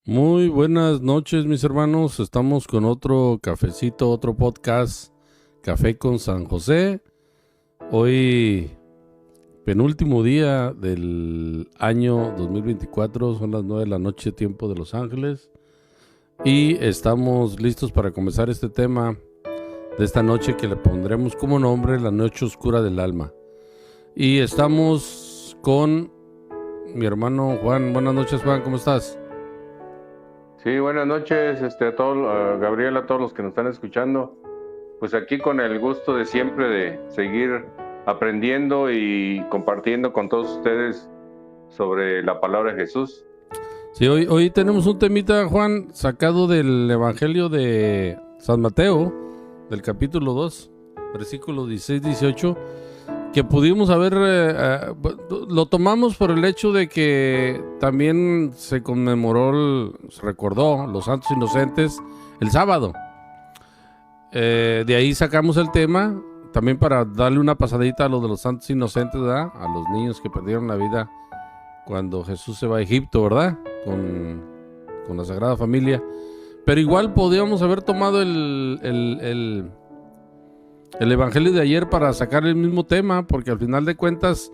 Muy buenas noches, mis hermanos. Estamos con otro cafecito, otro podcast, Café con San José. Hoy, penúltimo día del año 2024, son las 9 de la noche, tiempo de Los Ángeles. Y estamos listos para comenzar este tema de esta noche que le pondremos como nombre La Noche Oscura del Alma. Y estamos con mi hermano Juan. Buenas noches, Juan, ¿cómo estás? Sí, buenas noches, a todos, a Gabriel, a todos los que nos están escuchando. Pues aquí con el gusto de siempre de seguir aprendiendo y compartiendo con todos ustedes sobre la palabra de Jesús. Sí, hoy tenemos un temita, Juan, sacado del Evangelio de San Mateo, del capítulo 2, versículos 16-18, que pudimos haber, lo tomamos por el hecho de que también se conmemoró, se recordó los santos inocentes el sábado. De ahí sacamos el tema, también para darle una pasadita a lo de los santos inocentes, ¿verdad? A los niños que perdieron la vida cuando Jesús se va a Egipto, ¿verdad? Con la Sagrada Familia. Pero igual podríamos haber tomado el Evangelio de ayer para sacar el mismo tema, porque al final de cuentas,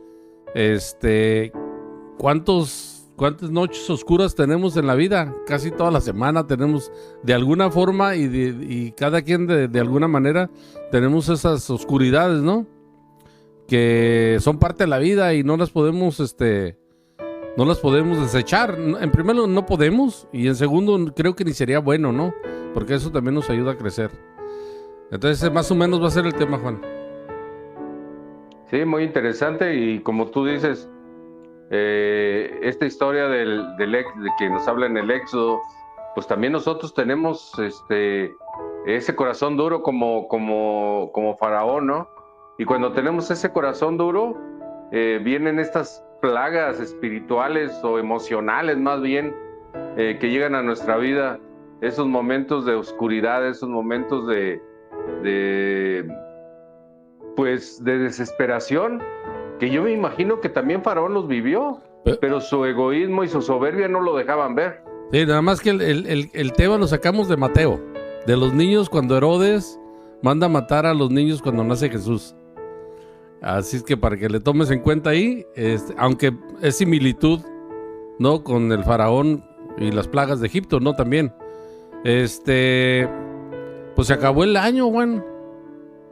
¿cuántas noches oscuras tenemos en la vida? Casi toda la semana tenemos de alguna forma y cada quien de alguna manera tenemos esas oscuridades, ¿no? Que son parte de la vida y no las podemos, no las podemos desechar. En primer lugar, no podemos. Y en segundo, creo que ni sería bueno, ¿no? Porque eso también nos ayuda a crecer. Entonces, más o menos va a ser el tema, Juan. Sí, muy interesante y como tú dices, esta historia de que nos habla en el Éxodo, pues también nosotros tenemos ese corazón duro como Faraón, ¿no? Y cuando tenemos ese corazón duro, vienen estas plagas espirituales o emocionales más bien, que llegan a nuestra vida, esos momentos de oscuridad, esos momentos de pues de desesperación, que yo me imagino que también Faraón los vivió, pero su egoísmo y su soberbia no lo dejaban ver. Sí, nada más que el tema lo sacamos de Mateo. De los niños cuando Herodes manda a matar a los niños cuando nace Jesús. Así es que para que le tomes en cuenta ahí, aunque es similitud, ¿no? Con el faraón y las plagas de Egipto, ¿no? También. Pues se acabó el año, Juan.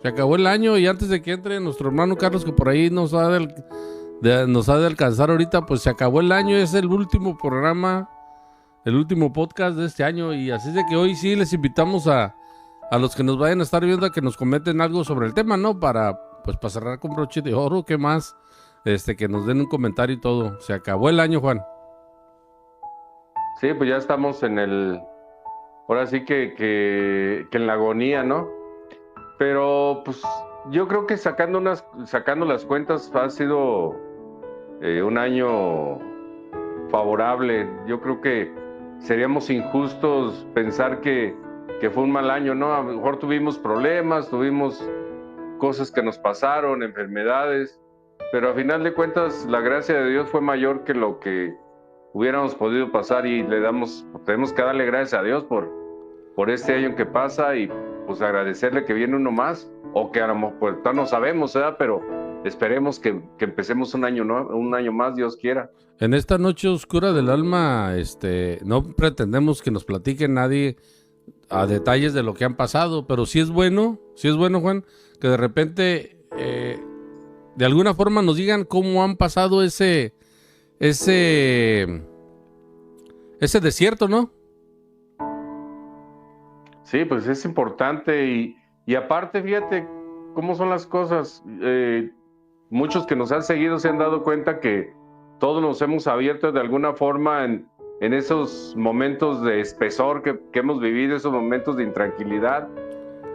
Se acabó el año y antes de que entre nuestro hermano Carlos, que por ahí nos ha de alcanzar ahorita, pues se acabó el año. Es el último programa, el último podcast de este año. Y así es de que hoy sí les invitamos a los que nos vayan a estar viendo a que nos comenten algo sobre el tema, ¿no? Para cerrar con broche de oro, ¿qué más? Que nos den un comentario y todo. Se acabó el año, Juan. Sí, pues ya estamos ahora sí que en la agonía, ¿no? Pero pues yo creo que sacando las cuentas ha sido un año favorable. Yo creo que seríamos injustos pensar que fue un mal año, ¿no? A lo mejor tuvimos problemas, tuvimos cosas que nos pasaron, enfermedades, pero a final de cuentas la gracia de Dios fue mayor que lo que hubiéramos podido pasar y tenemos que darle gracias a Dios por este año que pasa y pues agradecerle que viene uno más, o que a lo mejor pues, no sabemos, ¿verdad? Pero esperemos que empecemos un año, ¿no? Un año más, Dios quiera. En esta noche oscura del alma, no pretendemos que nos platique nadie a detalles de lo que han pasado, pero sí es bueno, Juan, que de repente, de alguna forma nos digan cómo han pasado ese desierto, ¿no? Sí, pues es importante y aparte, fíjate cómo son las cosas. Muchos que nos han seguido se han dado cuenta que todos nos hemos abierto de alguna forma en esos momentos de espesor que hemos vivido, esos momentos de intranquilidad.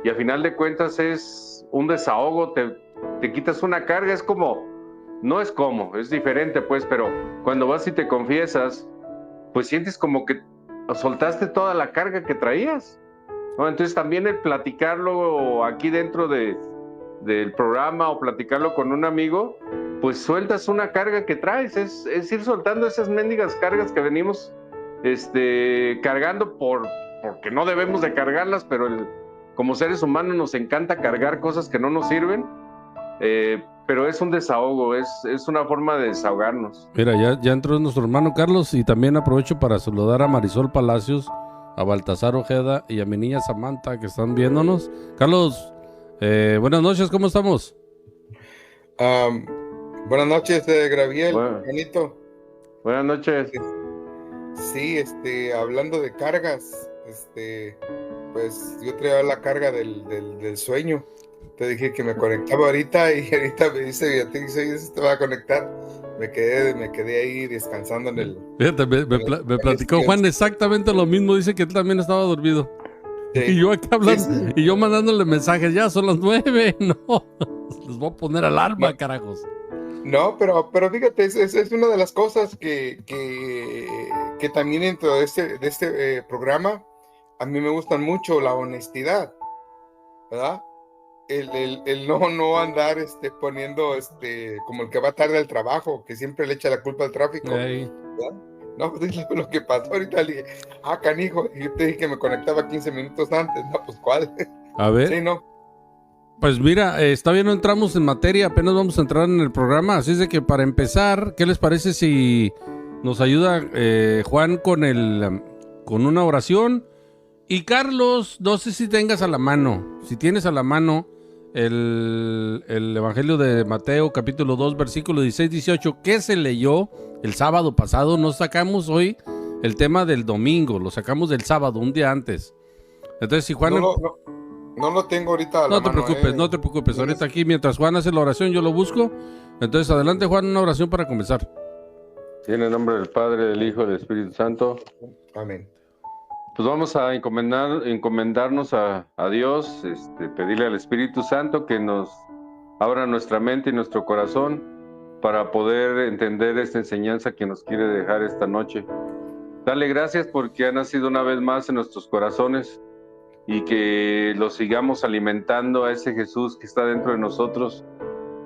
Y a final de cuentas es un desahogo, te quitas una carga, es diferente pues, pero cuando vas y te confiesas, pues sientes como que soltaste toda la carga que traías, ¿no? Entonces también el platicarlo aquí dentro del programa o platicarlo con un amigo, pues sueltas una carga que traes, es ir soltando esas mendigas cargas que venimos cargando porque no debemos de cargarlas, pero como seres humanos nos encanta cargar cosas que no nos sirven, pero es un desahogo, es una forma de desahogarnos. Mira, ya entró nuestro hermano Carlos, y también aprovecho para saludar a Marisol Palacios, a Baltasar Ojeda y a mi niña Samantha, que están viéndonos. Carlos, buenas noches, ¿cómo estamos? Buenas noches, Graviel, Bueno. Juanito. Buenas noches. Sí, hablando de cargas, pues yo traía la carga del sueño. Te dije que me conectaba ahorita, y ahorita me dice Beatriz, oye, se te va a conectar. Me quedé ahí descansando en el... Fíjate, me platicó Juan exactamente lo mismo, dice que él también estaba dormido. Sí. Y yo acá hablando, Sí. y yo mandándole mensajes, ya son las 9, no, les voy a poner alarma, No. carajos. No, pero fíjate, es una de las cosas que también dentro de este programa, a mí me gustan mucho, la honestidad, ¿verdad? El no andar poniendo como el que va tarde al trabajo, que siempre le echa la culpa al tráfico. Ey. ¿Verdad? No, pues es lo que pasó ahorita. Le dije, canijo, y yo te dije que me conectaba 15 minutos antes. No, pues ¿cuál? A ver, Sí, no. pues mira, está bien, no entramos en materia, apenas vamos a entrar en el programa, así es de que para empezar, ¿qué les parece si nos ayuda Juan con una oración? Y Carlos, no sé si tengas a la mano, si tienes a la mano el Evangelio de Mateo, capítulo 2, versículo 16-18, que se leyó el sábado pasado. No sacamos hoy el tema del domingo, lo sacamos del sábado, un día antes. Entonces, si Juan... No lo tengo ahorita a la No te mano, preocupes, no te preocupes. Ahorita aquí, mientras Juan hace la oración, yo lo busco. Entonces, adelante, Juan, una oración para comenzar. En el nombre del Padre, del Hijo y del Espíritu Santo. Amén. Pues vamos a encomendarnos a Dios, pedirle al Espíritu Santo que nos abra nuestra mente y nuestro corazón para poder entender esta enseñanza que nos quiere dejar esta noche. Dale gracias porque ha nacido una vez más en nuestros corazones, y que lo sigamos alimentando a ese Jesús que está dentro de nosotros,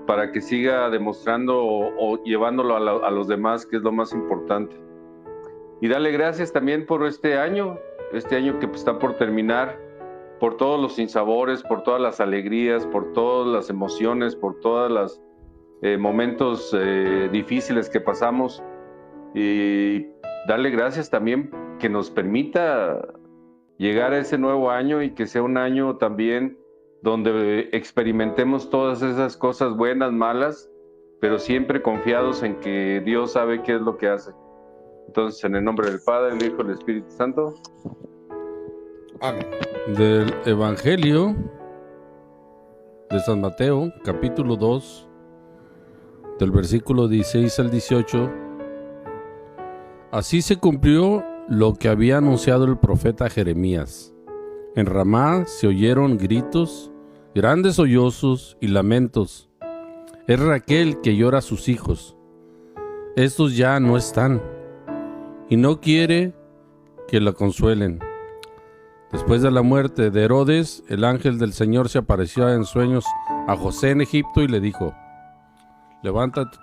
para que siga demostrando o llevándolo a los demás, que es lo más importante. Y dale gracias también por este año que está por terminar, por todos los sinsabores, por todas las alegrías, por todas las emociones, por todos los momentos difíciles que pasamos. Y darle gracias también que nos permita llegar a ese nuevo año, y que sea un año también donde experimentemos todas esas cosas buenas, malas, pero siempre confiados en que Dios sabe qué es lo que hace. Entonces, en el nombre del Padre, del Hijo y del Espíritu Santo. Amén. Del Evangelio de San Mateo, capítulo 2, del versículo 16 al 18. Así se cumplió lo que había anunciado el profeta Jeremías. En Ramá se oyeron gritos, grandes sollozos y lamentos. Es Raquel que llora a sus hijos. Estos ya no están, y no quiere que la consuelen. Después de la muerte de Herodes, el ángel del Señor se apareció en sueños a José en Egipto y le dijo: Levántate,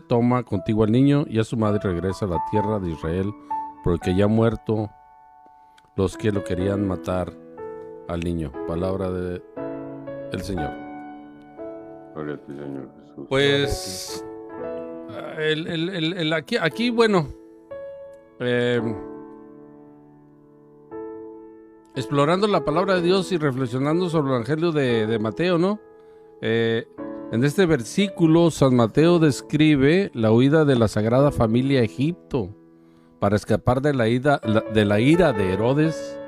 toma contigo al niño y a su madre, regresa a la tierra de Israel, porque ya han muerto los que lo querían matar al niño. Palabra del Señor. Gloria a ti, Señor Jesús. Pues aquí bueno, explorando la palabra de Dios y reflexionando sobre el Evangelio de Mateo, ¿no? En este versículo, San Mateo describe la huida de la Sagrada Familia a Egipto para escapar de la ira de Herodes,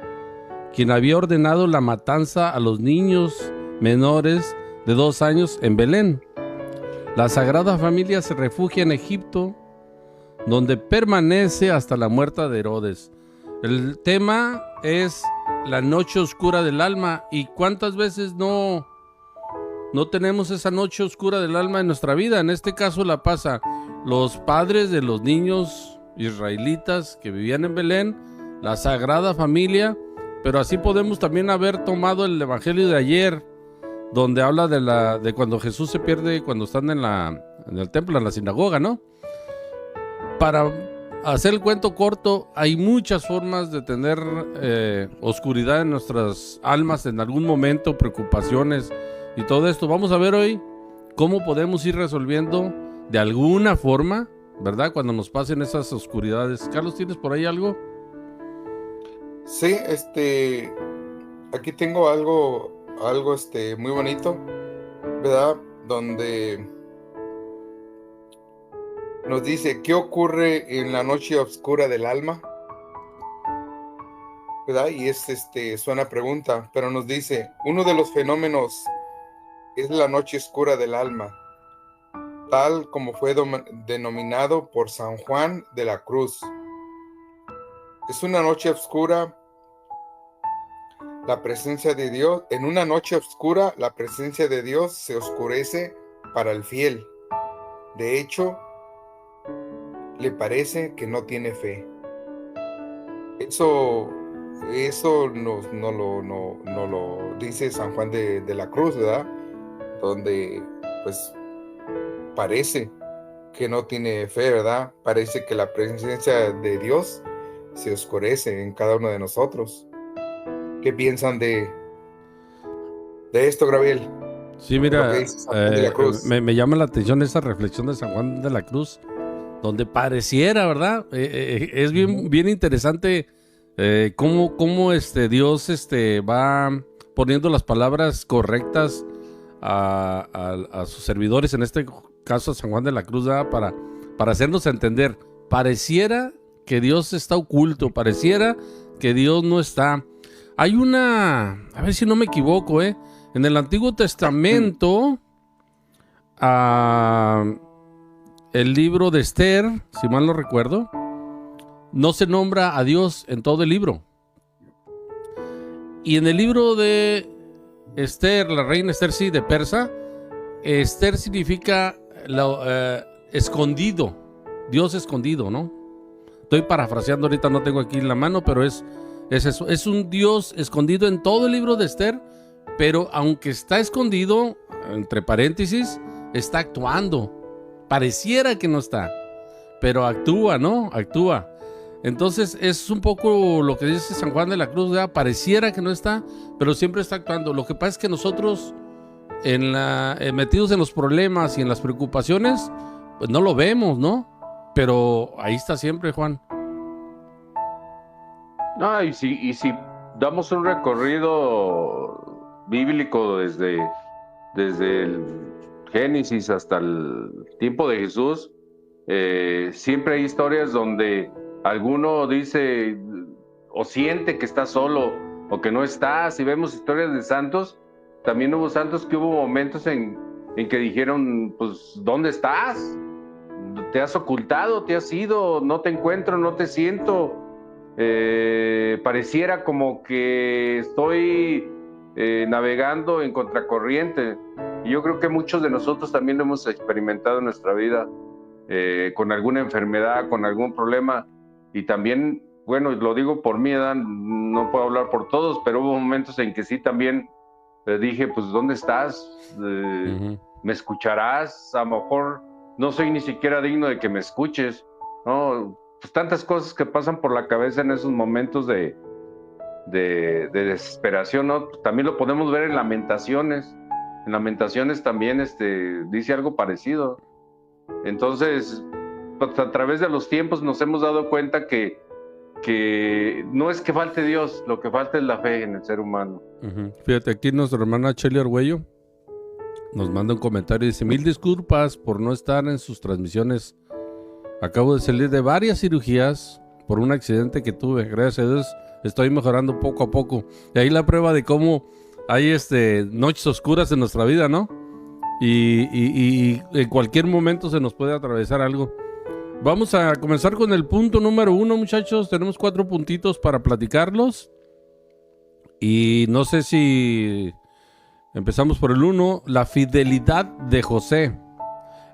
quien había ordenado la matanza a los niños menores de 2 años en Belén. La Sagrada Familia se refugia en Egipto, donde permanece hasta la muerte de Herodes. El tema es la noche oscura del alma, y cuántas veces no tenemos esa noche oscura del alma en nuestra vida. En este caso la pasa los padres de los niños israelitas que vivían en Belén, la Sagrada Familia, pero así podemos también haber tomado el Evangelio de ayer, donde habla de cuando Jesús se pierde cuando están en el templo, en la sinagoga, ¿no? Para hacer el cuento corto, hay muchas formas de tener oscuridad en nuestras almas en algún momento, preocupaciones y todo esto. Vamos a ver hoy cómo podemos ir resolviendo de alguna forma, ¿verdad? Cuando nos pasen esas oscuridades. Carlos, ¿tienes por ahí algo? Sí, aquí tengo algo muy bonito, ¿verdad? Donde nos dice, ¿qué ocurre en la noche oscura del alma? ¿Verdad? Y es una pregunta, pero nos dice, uno de los fenómenos es la noche oscura del alma, tal como fue denominado por San Juan de la Cruz. Es una noche oscura, la presencia de Dios. En una noche oscura, la presencia de Dios se oscurece para el fiel. De hecho, le parece que no tiene fe. Eso no lo dice San Juan de la Cruz, ¿verdad? Donde pues parece que no tiene fe, ¿verdad? Parece que la presencia de Dios se oscurece en cada uno de nosotros. ¿Qué piensan de esto, Gabriel? Sí, mira, me llama la atención esa reflexión de San Juan de la Cruz, donde pareciera, ¿verdad? Es bien interesante cómo Dios va poniendo las palabras correctas a sus servidores, en este caso a San Juan de la Cruz, ¿verdad? Para hacernos entender. Pareciera que Dios está oculto, pareciera que Dios no está. Hay a ver si no me equivoco, en el Antiguo Testamento, el libro de Esther, si mal no recuerdo, no se nombra a Dios en todo el libro. Y en el libro de Esther, la reina Esther, sí, de Persa, Esther significa escondido, Dios escondido, ¿no? Estoy parafraseando ahorita, no tengo aquí en la mano, pero es eso. Es un Dios escondido en todo el libro de Esther, pero aunque está escondido, entre paréntesis, está actuando. Pareciera que no está, pero actúa, ¿no? Actúa. Entonces es un poco lo que dice San Juan de la Cruz, ¿verdad? Pareciera que no está, pero siempre está actuando. Lo que pasa es que nosotros, metidos en los problemas y en las preocupaciones, pues no lo vemos, ¿no? Pero ahí está siempre, Juan. No, y si damos un recorrido bíblico desde el Génesis hasta el tiempo de Jesús, siempre hay historias donde alguno dice o siente que está solo o que no está. Si vemos historias de santos, también hubo santos que hubo momentos en que dijeron, pues, ¿dónde estás? ¿Te has ocultado? ¿Te has ido? No te encuentro, no te siento. Pareciera como que estoy navegando en contracorriente. Y yo creo que muchos de nosotros también lo hemos experimentado en nuestra vida, con alguna enfermedad, con algún problema. Y también, bueno, lo digo por mi edad, no puedo hablar por todos, pero hubo momentos en que sí también dije, pues, ¿dónde estás? ¿Me escucharás? A lo mejor no soy ni siquiera digno de que me escuches, ¿no? Pues tantas cosas que pasan por la cabeza en esos momentos de desesperación, ¿no? También lo podemos ver en Lamentaciones. En Lamentaciones también dice algo parecido. Entonces, pues, a través de los tiempos nos hemos dado cuenta que no es que falte Dios, lo que falta es la fe en el ser humano. Fíjate, aquí nuestra hermana Chely Arguello nos manda un comentario y dice: 1000 disculpas por no estar en sus transmisiones. Acabo de salir de varias cirugías por un accidente que tuve. Gracias a Dios estoy mejorando poco a poco. Y ahí la prueba de cómo hay noches oscuras en nuestra vida, ¿no? Y en cualquier momento se nos puede atravesar algo. Vamos a comenzar con el punto número 1, muchachos. Tenemos 4 puntitos para platicarlos. Y no sé si empezamos por el 1, la fidelidad de José.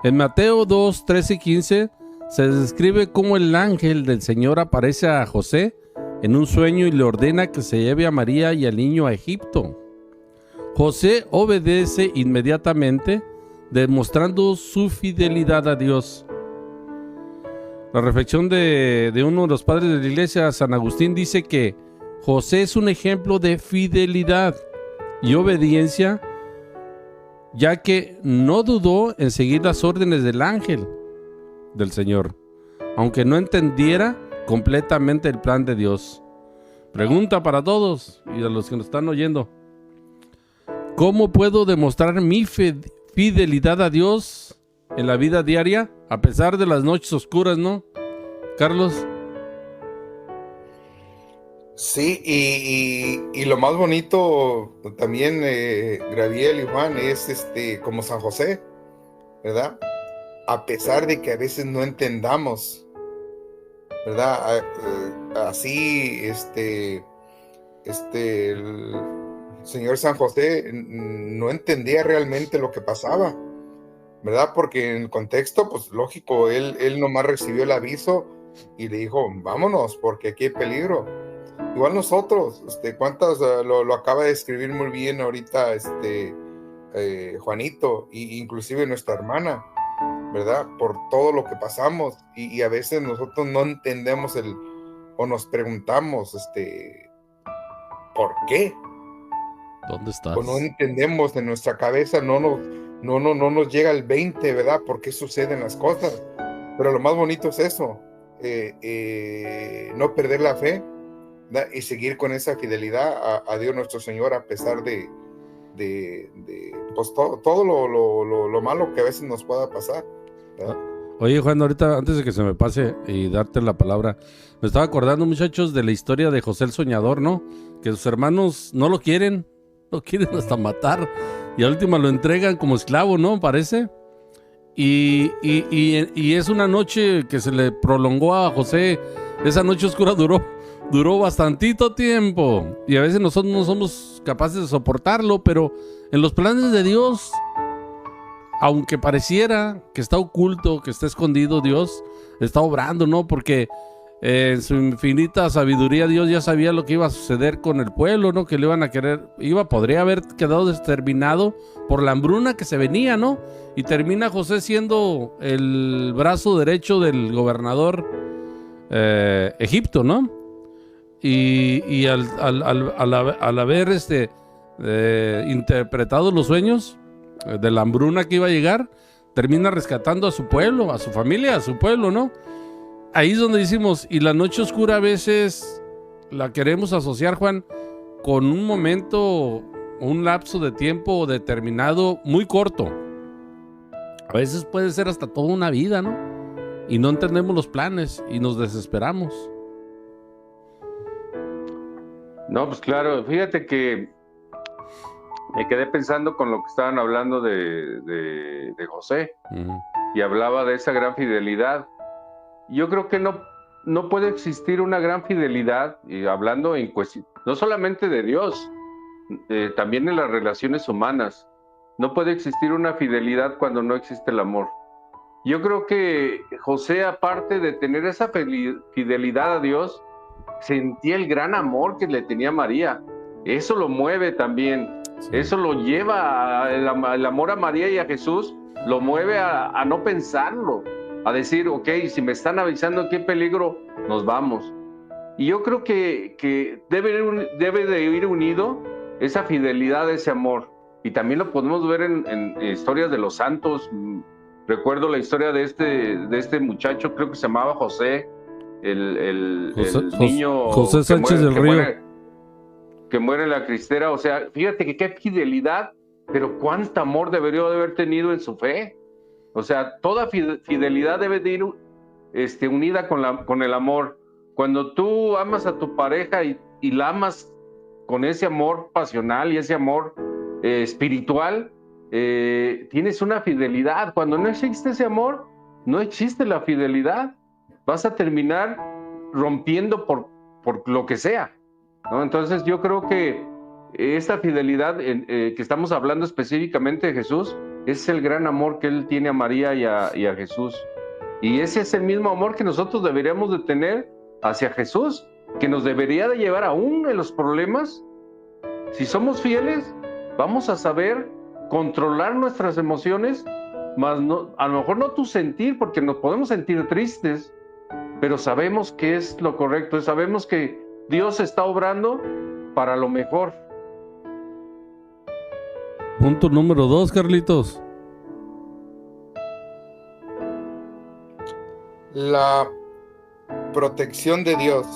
En Mateo 2, 13 y 15 se describe cómo el ángel del Señor aparece a José en un sueño y le ordena que se lleve a María y al niño a Egipto. José obedece inmediatamente, demostrando su fidelidad a Dios. La reflexión de uno de los padres de la iglesia, San Agustín, dice que José es un ejemplo de fidelidad y obediencia, ya que no dudó en seguir las órdenes del ángel del Señor, aunque no entendiera completamente el plan de Dios. Pregunta para todos y a los que nos están oyendo: ¿cómo puedo demostrar mi fidelidad a Dios en la vida diaria, a pesar de las noches oscuras, no, Carlos? Sí, y lo más bonito también, Graviel y Juan, es como San José, ¿verdad? A pesar de que a veces no entendamos, ¿verdad? Así, el señor San José no entendía realmente lo que pasaba, ¿verdad? Porque en el contexto, pues lógico, él nomás recibió el aviso y le dijo, vámonos, porque aquí hay peligro. Igual nosotros, cuántas, lo acaba de escribir muy bien ahorita, Juanito, y inclusive nuestra hermana, ¿verdad? Por todo lo que pasamos, y a veces nosotros no entendemos o nos preguntamos, ¿por qué? ¿Dónde estás? O no entendemos en nuestra cabeza, no nos llega el 20, ¿verdad? ¿Por qué suceden las cosas? Pero lo más bonito es eso, no perder la fe, ¿verdad? Y seguir con esa fidelidad a Dios nuestro Señor, a pesar de pues todo lo malo que a veces nos pueda pasar, ¿verdad? Oye, Juan, ahorita antes de que se me pase y darte la palabra, me estaba acordando, muchachos, de la historia de José el Soñador, ¿no? Que sus hermanos no lo quieren hasta matar, y al último lo entregan como esclavo, ¿no? Parece. Y es una noche que se le prolongó a José. Esa noche oscura duró bastantito tiempo, y a veces nosotros no somos capaces de soportarlo, pero en los planes de Dios, aunque pareciera que está oculto, que está escondido, Dios está obrando, ¿no? Porque en su infinita sabiduría Dios ya sabía lo que iba a suceder con el pueblo, ¿no? Que le iban a querer, podría haber quedado exterminado por la hambruna que se venía, ¿no? Y termina José siendo el brazo derecho del gobernador Egipto, ¿no? Y al haber interpretado los sueños de la hambruna que iba a llegar, termina rescatando a su pueblo, a su familia, a su pueblo, ¿no? Ahí es donde decimos, y la noche oscura a veces la queremos asociar, Juan, con un momento, un lapso de tiempo determinado muy corto. A veces puede ser hasta toda una vida, ¿no? Y no entendemos los planes y nos desesperamos. No, pues claro, fíjate que me quedé pensando con lo que estaban hablando de José, y hablaba de esa gran fidelidad. Yo creo que no puede existir una gran fidelidad, y hablando en cuestión, no solamente de Dios, también en las relaciones humanas. No puede existir una fidelidad cuando no existe el amor. Yo creo que José, aparte de tener esa fidelidad a Dios, sentía el gran amor que le tenía María. Eso lo mueve también. Sí. Eso lo lleva, el amor a María y a Jesús, lo mueve a no pensarlo, a decir, ok, si me están avisando que hay peligro, nos vamos. Y yo creo que debe de ir unido esa fidelidad, ese amor. Y también lo podemos ver en historias de los santos. Recuerdo la historia de este muchacho, creo que se llamaba José, el niño José Sánchez del Río, que muere en la cristera. O sea, fíjate que qué fidelidad, pero cuánto amor debería de haber tenido en su fe. O sea, toda fidelidad debe de ir unida con el amor. Cuando tú amas a tu pareja y la amas con ese amor pasional y ese amor espiritual, tienes una fidelidad. Cuando no existe ese amor, no existe la fidelidad. Vas a terminar rompiendo por lo que sea, ¿no? Entonces yo creo que esta fidelidad que estamos hablando específicamente de Jesús es el gran amor que Él tiene a María y a Jesús. Y ese es el mismo amor que nosotros deberíamos de tener hacia Jesús, que nos debería de llevar aún en los problemas. Si somos fieles, vamos a saber controlar nuestras emociones, más no, a lo mejor no tu sentir, porque nos podemos sentir tristes, pero sabemos que es lo correcto, sabemos que Dios está obrando para lo mejor. Punto número 2, Carlitos. La protección de Dios.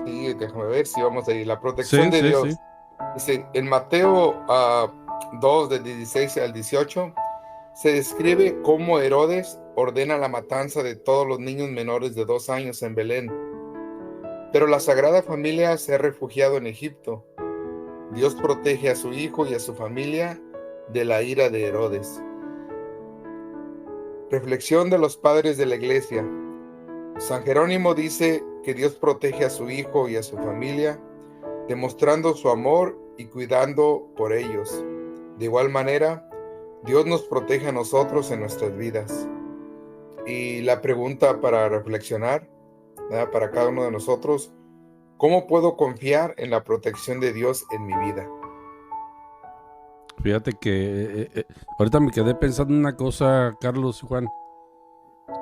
Sí, déjame ver si vamos a ir. La protección de Dios. Sí. Dice, en Mateo 2, del 16 al 18, se describe cómo Herodes ordena la matanza de todos los niños menores de 2 años en Belén. Pero la Sagrada Familia se ha refugiado en Egipto. Dios protege a su hijo y a su familia de la ira de Herodes. Reflexión de los padres de la Iglesia. San Jerónimo dice que Dios protege a su hijo y a su familia, demostrando su amor y cuidando por ellos. De igual manera, Dios nos protege a nosotros en nuestras vidas. Y la pregunta para reflexionar, ¿verdad?, para cada uno de nosotros: ¿cómo puedo confiar en la protección de Dios en mi vida? Fíjate que ahorita me quedé pensando en una cosa, Carlos y Juan,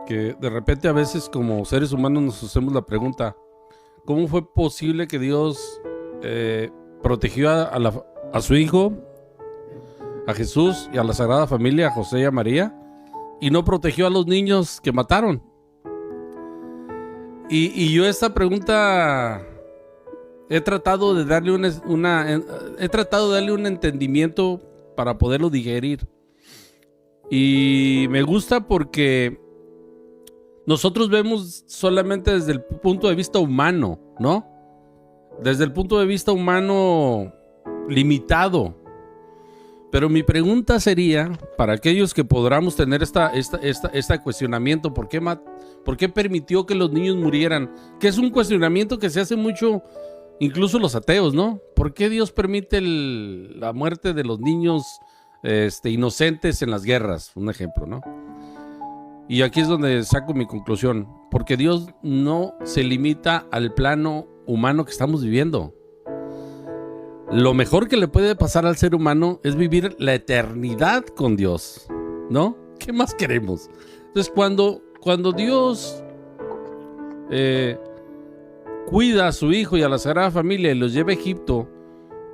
que de repente a veces como seres humanos nos hacemos la pregunta: ¿cómo fue posible que Dios protegió a su hijo, a Jesús y a la Sagrada Familia, a José y a María, y no protegió a los niños que mataron? Y yo esta pregunta he tratado de darle un entendimiento para poderlo digerir. Y me gusta porque nosotros vemos solamente desde el punto de vista humano, ¿no? Desde el punto de vista humano limitado. Pero mi pregunta sería, para aquellos que podamos tener este cuestionamiento: ¿por qué permitió que los niños murieran? Que es un cuestionamiento que se hace mucho, incluso los ateos, ¿no? ¿Por qué Dios permite la muerte de los niños inocentes en las guerras? Un ejemplo, ¿no? Y aquí es donde saco mi conclusión: porque Dios no se limita al plano humano que estamos viviendo. Lo mejor que le puede pasar al ser humano es vivir la eternidad con Dios, ¿no? ¿Qué más queremos? Entonces, cuando Dios cuida a su hijo y a la Sagrada Familia y los lleva a Egipto,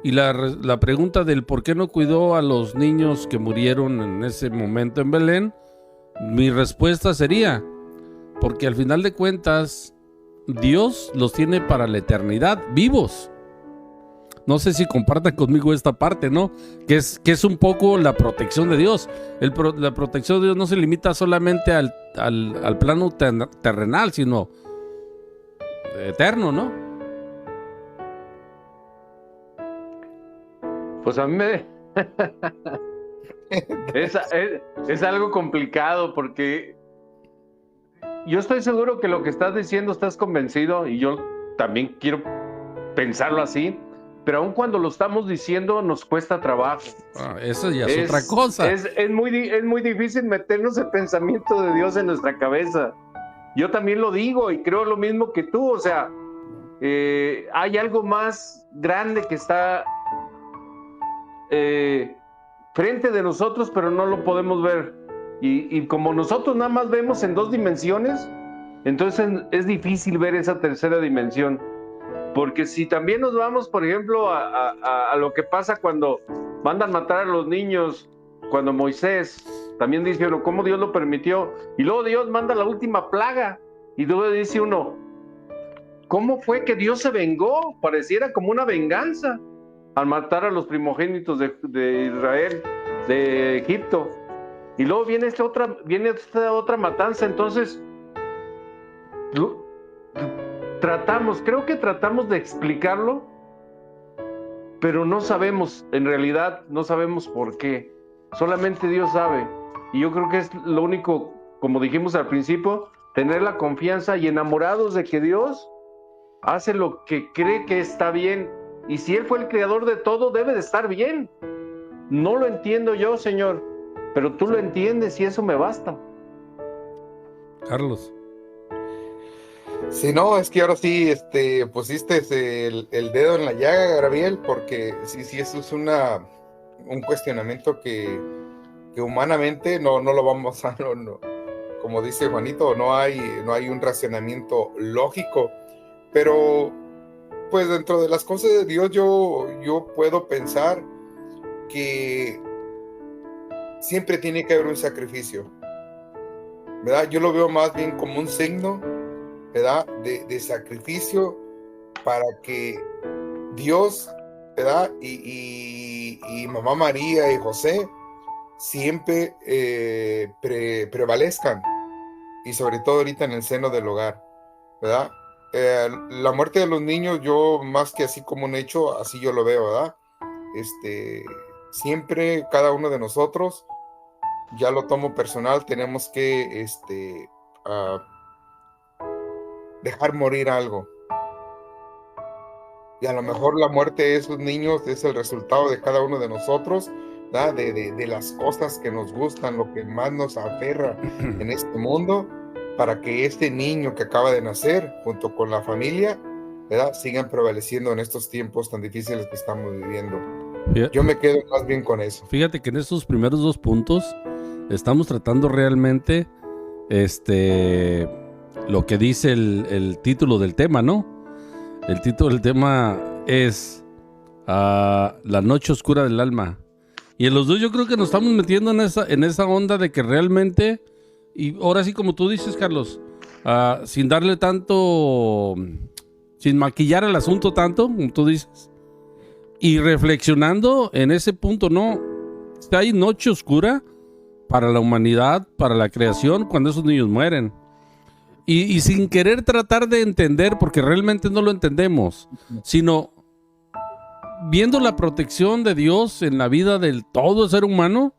y la pregunta del por qué no cuidó a los niños que murieron en ese momento en Belén, mi respuesta sería: porque al final de cuentas Dios los tiene para la eternidad vivos. No sé si compartan conmigo esta parte, ¿no? Que es un poco la protección de Dios. La protección de Dios no se limita solamente al plano terrenal, sino eterno, ¿no? Pues a mí es algo complicado, porque yo estoy seguro que lo que estás diciendo estás convencido, y yo también quiero pensarlo así, pero aun cuando lo estamos diciendo nos cuesta trabajo. Eso ya es otra cosa. Es muy difícil meternos el pensamiento de Dios en nuestra cabeza. Yo también lo digo y creo lo mismo que tú. O sea, hay algo más grande que está frente de nosotros, pero no lo podemos ver. Y como nosotros nada más vemos en 2 dimensiones, entonces es difícil ver esa tercera dimensión. Porque si también nos vamos, por ejemplo, a lo que pasa cuando mandan matar a los niños, cuando Moisés, también dice uno, ¿cómo Dios lo permitió? Y luego Dios manda la última plaga, y luego dice uno, ¿cómo fue que Dios se vengó? Pareciera como una venganza al matar a los primogénitos de Israel, de Egipto. Y luego viene esta otra matanza. Entonces creo que tratamos de explicarlo, pero no sabemos, en realidad no sabemos por qué. Solamente Dios sabe. Y yo creo que es lo único, como dijimos al principio, tener la confianza y enamorados de que Dios hace lo que cree que está bien. Y si Él fue el creador de todo, debe de estar bien. No lo entiendo yo, Señor, pero tú lo entiendes y eso me basta. Carlos. Sí, no, es que ahora sí pusiste el dedo en la llaga, Gabriel, porque sí, eso es un cuestionamiento que humanamente no lo vamos a, como dice Juanito, no hay un racionamiento lógico, pero pues dentro de las cosas de Dios yo puedo pensar que siempre tiene que haber un sacrificio, ¿verdad? Yo lo veo más bien como un signo, ¿verdad? De sacrificio para que Dios, ¿verdad? Y Mamá María y José siempre prevalezcan, y sobre todo ahorita en el seno del hogar, ¿verdad? La muerte de los niños, yo más que así como un hecho, así yo lo veo, ¿verdad? Siempre cada uno de nosotros, ya lo tomo personal, tenemos que dejar morir algo. Y a lo mejor la muerte de esos niños es el resultado de cada uno de nosotros, ¿verdad? De las cosas que nos gustan, lo que más nos aferra en este mundo, para que este niño que acaba de nacer, junto con la familia, ¿verdad?, sigan prevaleciendo en estos tiempos tan difíciles que estamos viviendo. Yo me quedo más bien con eso. Fíjate que en estos primeros 2 puntos estamos tratando realmente lo que dice el título del tema, ¿no? El título del tema es La noche oscura del alma. Y en los dos yo creo que nos estamos metiendo en esa onda de que realmente, y ahora sí como tú dices, Carlos, sin darle tanto, sin maquillar el asunto tanto, como tú dices, y reflexionando en ese punto, ¿no? Hay noche oscura para la humanidad, para la creación, cuando esos niños mueren. Y sin querer tratar de entender, porque realmente no lo entendemos, sino viendo la protección de Dios en la vida del todo ser humano,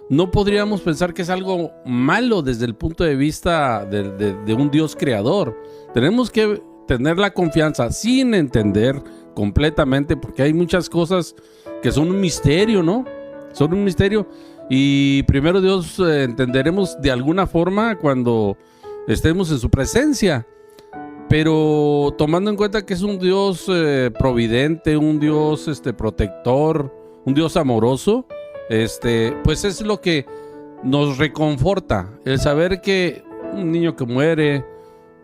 no podríamos pensar que es algo malo desde el punto de vista de un Dios creador. Tenemos que tener la confianza sin entender completamente, porque hay muchas cosas que son un misterio, ¿no? Son un misterio. Y primero Dios entenderemos de alguna forma cuando estemos en su presencia, pero tomando en cuenta que es un Dios providente, un Dios protector, un Dios amoroso, pues es lo que nos reconforta, el saber que un niño que muere,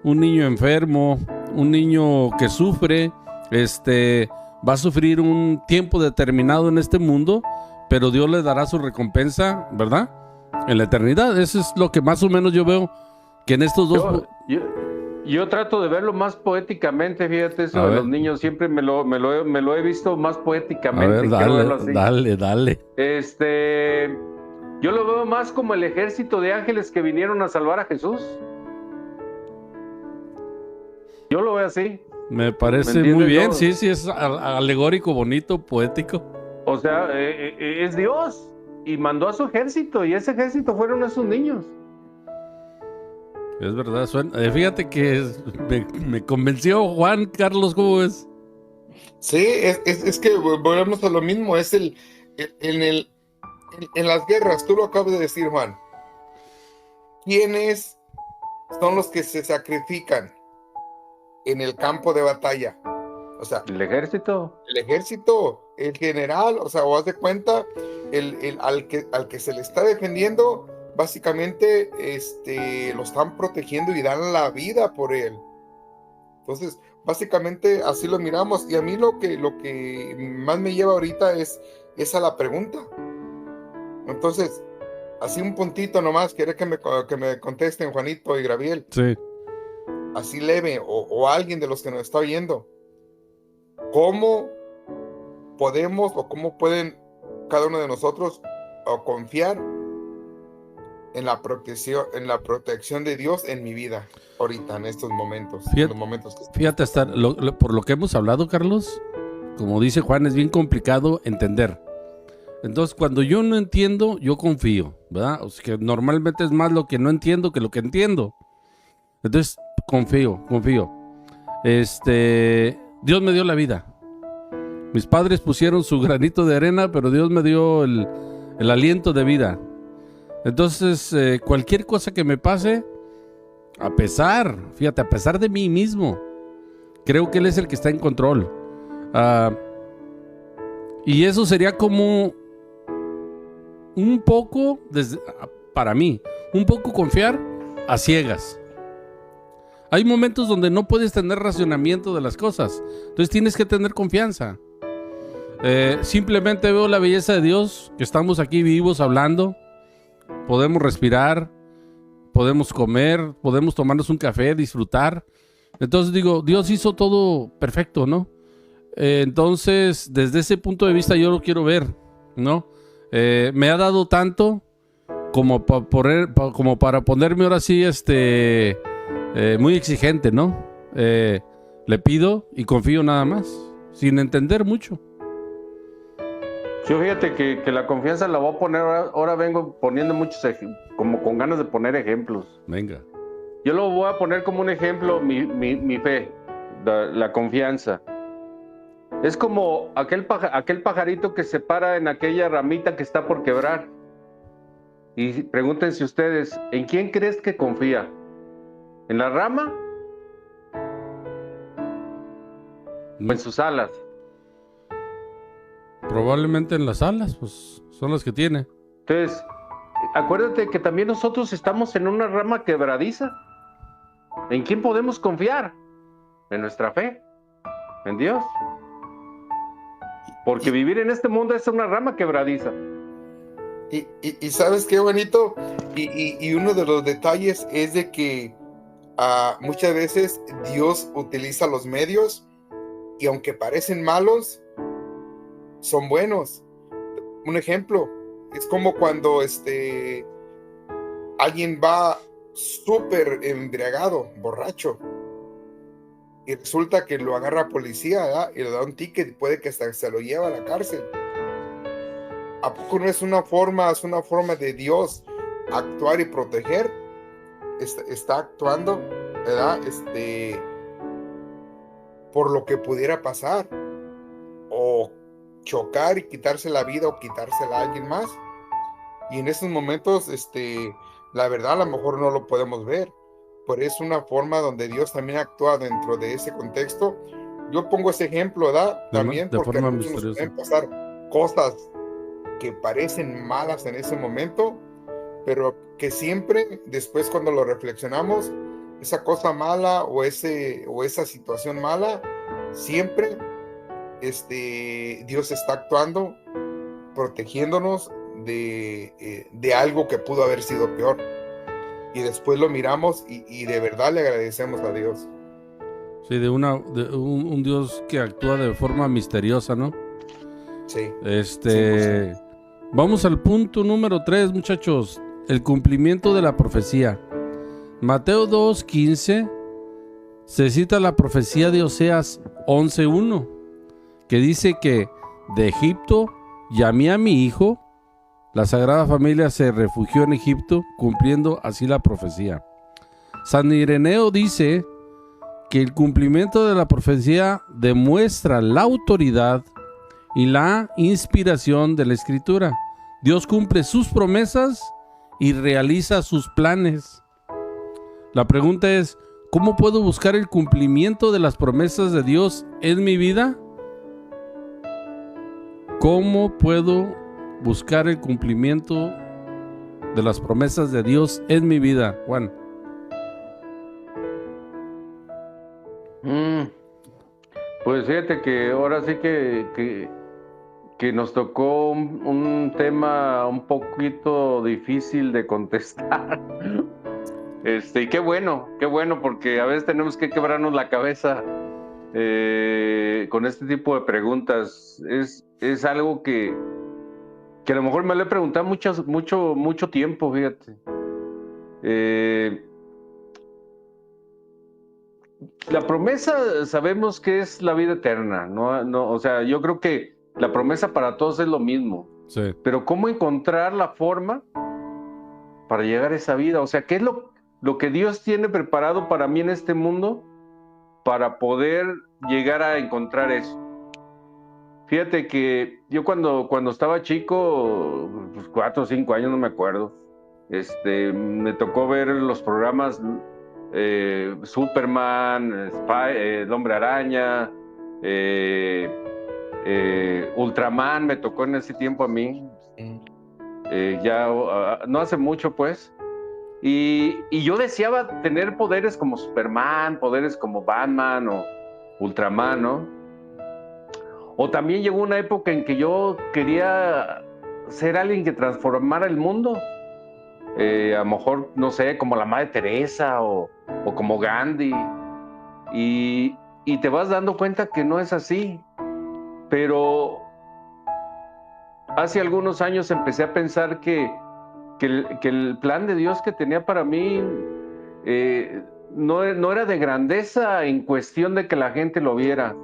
un niño enfermo, un niño que sufre, va a sufrir un tiempo determinado en este mundo, pero Dios le dará su recompensa, ¿verdad?, en la eternidad. Eso es lo que más o menos yo veo que en estos dos... Yo trato de verlo más poéticamente, fíjate, eso de los niños, siempre me lo he visto más poéticamente. A ver, dale. Yo lo veo más como el ejército de ángeles que vinieron a salvar a Jesús. Yo lo veo así. Me parece muy bien, sí, es alegórico, bonito, poético. O sea, es Dios, y mandó a su ejército, y ese ejército fueron esos niños. Es verdad, fíjate que me convenció Juan. Carlos, ¿cómo ves? Sí, es que volvemos a lo mismo, es en las guerras, tú lo acabas de decir, Juan. ¿Quiénes son los que se sacrifican en el campo de batalla? O sea, el ejército, el general, o sea, o haz de cuenta, al que se le está defendiendo, básicamente lo están protegiendo y dan la vida por él. Entonces, básicamente así lo miramos. Y a mí lo que más me lleva ahorita es a la pregunta. Entonces, así un puntito nomás, quiere que me contesten Juanito y Gabriel. Sí. Así leve, o alguien de los que nos está oyendo. ¿Cómo podemos o cómo pueden cada uno de nosotros confiar en la protección de Dios en mi vida ahorita, en estos momentos? Fíjate, por lo que hemos hablado, Carlos, como dice Juan, es bien complicado entender. Entonces, cuando yo no entiendo, yo confío, ¿verdad? O sea, que normalmente es más lo que no entiendo que lo que entiendo. Entonces, confío. Dios me dio la vida. Mis padres pusieron su granito de arena, pero Dios me dio el aliento de vida. Entonces, cualquier cosa que me pase, a pesar de mí mismo, creo que Él es el que está en control. Y eso sería como un poco, para mí, un poco confiar a ciegas. Hay momentos donde no puedes tener racionamiento de las cosas. Entonces tienes que tener confianza. Simplemente veo la belleza de Dios, que estamos aquí vivos hablando. Podemos respirar, podemos comer, podemos tomarnos un café, disfrutar. Entonces digo, Dios hizo todo perfecto, ¿no? Entonces, desde ese punto de vista yo lo quiero ver, ¿no? Me ha dado tanto como para ponerme ahora sí, muy exigente, ¿no? Le pido y confío nada más, sin entender mucho. Yo fíjate que la confianza la voy a poner, ahora vengo poniendo muchos como con ganas de poner ejemplos. Venga. Yo lo voy a poner como un ejemplo, mi fe, la confianza. Es como aquel pajarito que se para en aquella ramita que está por quebrar. Y pregúntense ustedes, ¿en quién crees que confía? ¿En la rama? ¿O en sus alas? Probablemente en las alas, pues son las que tiene. Entonces, acuérdate que también nosotros estamos en una rama quebradiza. ¿En quién podemos confiar? En nuestra fe, en Dios. Porque vivir en este mundo es una rama quebradiza. Y ¿sabes qué bonito? Y uno de los detalles es de que muchas veces Dios utiliza los medios y aunque parecen malos, son buenos. Un ejemplo, es como cuando alguien va súper embriagado, borracho, y resulta que lo agarra policía, ¿verdad? Y le da un ticket, puede que hasta se lo lleva a la cárcel. ¿A poco no es una forma de Dios actuar y proteger? Está actuando, ¿verdad? Por lo que pudiera pasar, o chocar y quitarse la vida o quitársela a alguien más. Y en esos momentos, la verdad, a lo mejor no lo podemos ver, pero es una forma donde Dios también actúa dentro de ese contexto. Yo pongo ese ejemplo, ¿verdad? También de porque forma nos misteriosa. pueden pasar cosas que parecen malas en ese momento, pero que siempre, después cuando lo reflexionamos, esa cosa mala o esa situación mala, siempre Dios está actuando, protegiéndonos de algo que pudo haber sido peor. Y después lo miramos y de verdad le agradecemos a Dios. Sí, de un Dios que actúa de forma misteriosa, ¿no? Sí. Vamos al punto número 3, muchachos. El cumplimiento de la profecía. Mateo 2:15 se cita la profecía de Oseas 11:1, que dice que de Egipto llamé a mi hijo. La Sagrada Familia se refugió en Egipto, cumpliendo así la profecía. San Ireneo dice que el cumplimiento de la profecía demuestra la autoridad y la inspiración de la Escritura. Dios cumple sus promesas y realiza sus planes. La pregunta es, ¿cómo puedo buscar el cumplimiento de las promesas de Dios en mi vida? ¿Cómo puedo buscar el cumplimiento de las promesas de Dios en mi vida, Juan? Pues fíjate que ahora sí que nos tocó un tema un poquito difícil de contestar. Y qué bueno, porque a veces tenemos que quebrarnos la cabeza con este tipo de preguntas. Es algo que a lo mejor me lo he preguntado mucho tiempo, fíjate. La promesa sabemos que es la vida eterna, no, o sea, yo creo que la promesa para todos es lo mismo. Sí. Pero ¿cómo encontrar la forma para llegar a esa vida? O sea, ¿qué es lo que Dios tiene preparado para mí en este mundo para poder llegar a encontrar eso? Fíjate que yo cuando estaba chico, pues 4 o 5 años, no me acuerdo, me tocó ver los programas Superman, el Hombre Araña, Ultraman, me tocó en ese tiempo a mí, ya no hace mucho pues, Y yo deseaba tener poderes como Superman, poderes como Batman o Ultraman, ¿no? O también llegó una época en que yo quería ser alguien que transformara el mundo. A lo mejor, no sé, como la Madre Teresa o como Gandhi. Y te vas dando cuenta que no es así. Pero hace algunos años empecé a pensar que el plan de Dios que tenía para mí no era de grandeza en cuestión de que la gente lo viera.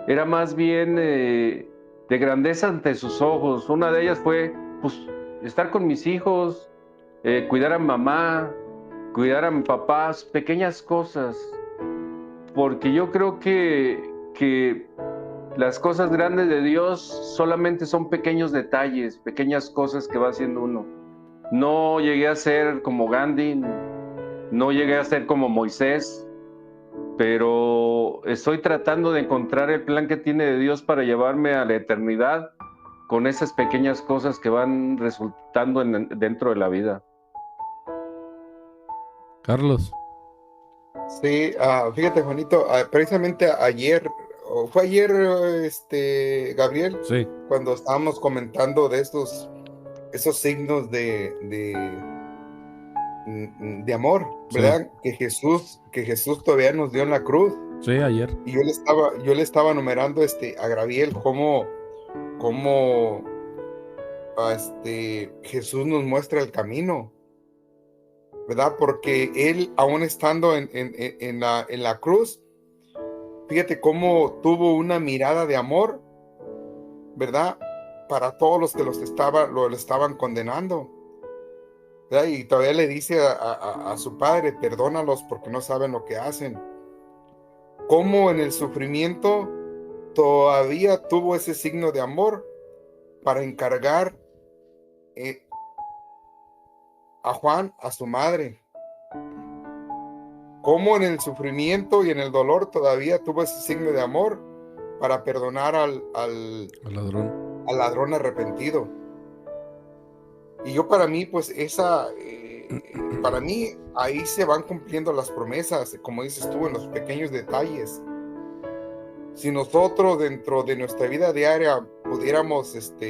Era más bien de grandeza ante sus ojos. Una de ellas fue, pues, estar con mis hijos, cuidar a mamá, cuidar a mi papá, pequeñas cosas. Porque yo creo que las cosas grandes de Dios solamente son pequeños detalles, pequeñas cosas que va haciendo uno. No llegué a ser como Gandhi, no llegué a ser como Moisés, pero estoy tratando de encontrar el plan que tiene de Dios para llevarme a la eternidad con esas pequeñas cosas que van resultando dentro de la vida. Carlos. Sí, fíjate, Juanito, precisamente ayer, o fue ayer, Gabriel, Sí. cuando estábamos comentando de esos signos de amor, ¿verdad? Sí. Que Jesús todavía nos dio en la cruz. Sí, ayer. Y yo le estaba enumerando a Gabriel cómo Jesús nos muestra el camino, ¿verdad? Porque él, aún estando en la cruz, fíjate cómo tuvo una mirada de amor, ¿verdad? Para todos los que lo estaban condenando, ¿verdad? Y todavía le dice a su padre, perdónalos porque no saben lo que hacen. Cómo en el sufrimiento todavía tuvo ese signo de amor para encargar a Juan a su madre. Cómo en el sufrimiento y en el dolor todavía tuvo ese signo de amor para perdonar al ladrón arrepentido. Y yo, para mí, pues para mí ahí se van cumpliendo las promesas, como dices tú, en los pequeños detalles. Si nosotros dentro de nuestra vida diaria pudiéramos estar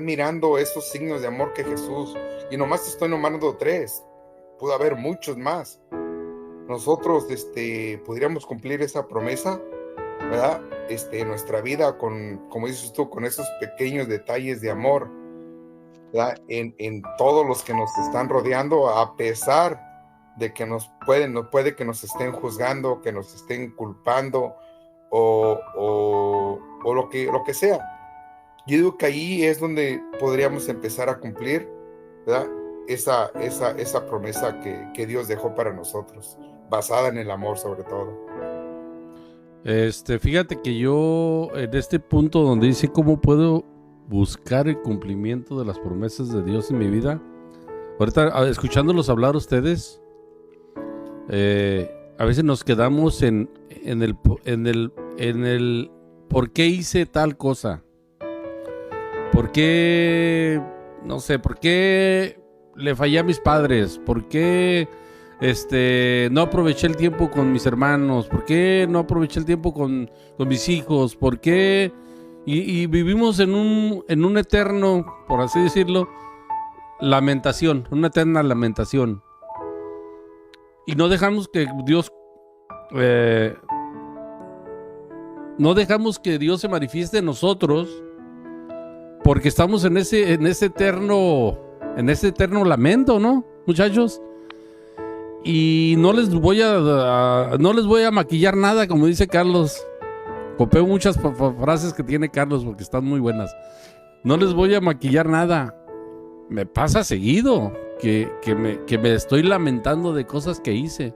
mirando esos signos de amor que Jesús, y nomás estoy nombrando 3, pudo haber muchos más, nosotros pudiéramos cumplir esa promesa, ¿verdad? En nuestra vida, como dices tú, con esos pequeños detalles de amor, ¿verdad? En todos los que nos están rodeando, a pesar de que puede que nos estén juzgando, que nos estén culpando o lo que sea. Yo digo que ahí es donde podríamos empezar a cumplir, ¿verdad? Esa promesa que Dios dejó para nosotros, basada en el amor sobre todo. Fíjate que yo en este punto donde dice cómo puedo buscar el cumplimiento de las promesas de Dios en mi vida, ahorita escuchándolos hablar ustedes, a veces nos quedamos en el ¿por qué hice tal cosa? ¿Por qué, no sé, por qué le fallé a mis padres? ¿Por qué no aproveché el tiempo con mis hermanos? ¿Por qué no aproveché el tiempo con mis hijos? ¿Por qué? Y vivimos en un eterno, por así decirlo, lamentación, una eterna lamentación. Y no dejamos que Dios se manifieste en nosotros, porque estamos en ese eterno lamento, ¿no, muchachos? Y no les voy a maquillar nada, como dice Carlos. Copio muchas frases que tiene Carlos porque están muy buenas. No les voy a maquillar nada. Me pasa seguido que me estoy lamentando de cosas que hice.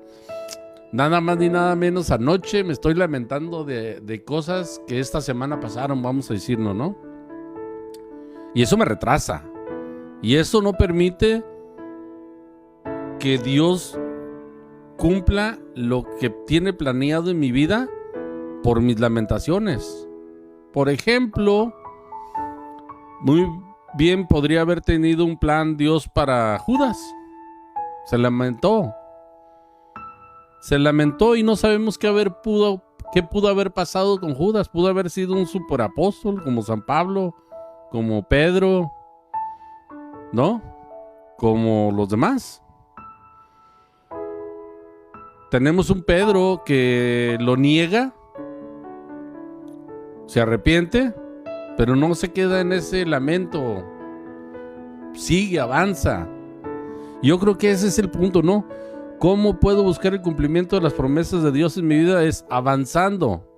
Nada más ni nada menos, anoche me estoy lamentando de cosas que esta semana pasaron, vamos a decirlo, ¿no? Y eso me retrasa. Y eso no permite que Dios cumpla lo que tiene planeado en mi vida por mis lamentaciones. Por ejemplo, muy bien podría haber tenido un plan Dios para Judas, Se lamentó. Se lamentó y no sabemos qué pudo haber pasado con Judas. Pudo haber sido un superapóstol como San Pablo, como Pedro, ¿no? Como los demás. Tenemos un Pedro que lo niega, se arrepiente, pero no se queda en ese lamento. Sigue, avanza. Yo creo que ese es el punto, ¿no? ¿Cómo puedo buscar el cumplimiento de las promesas de Dios en mi vida? Es avanzando.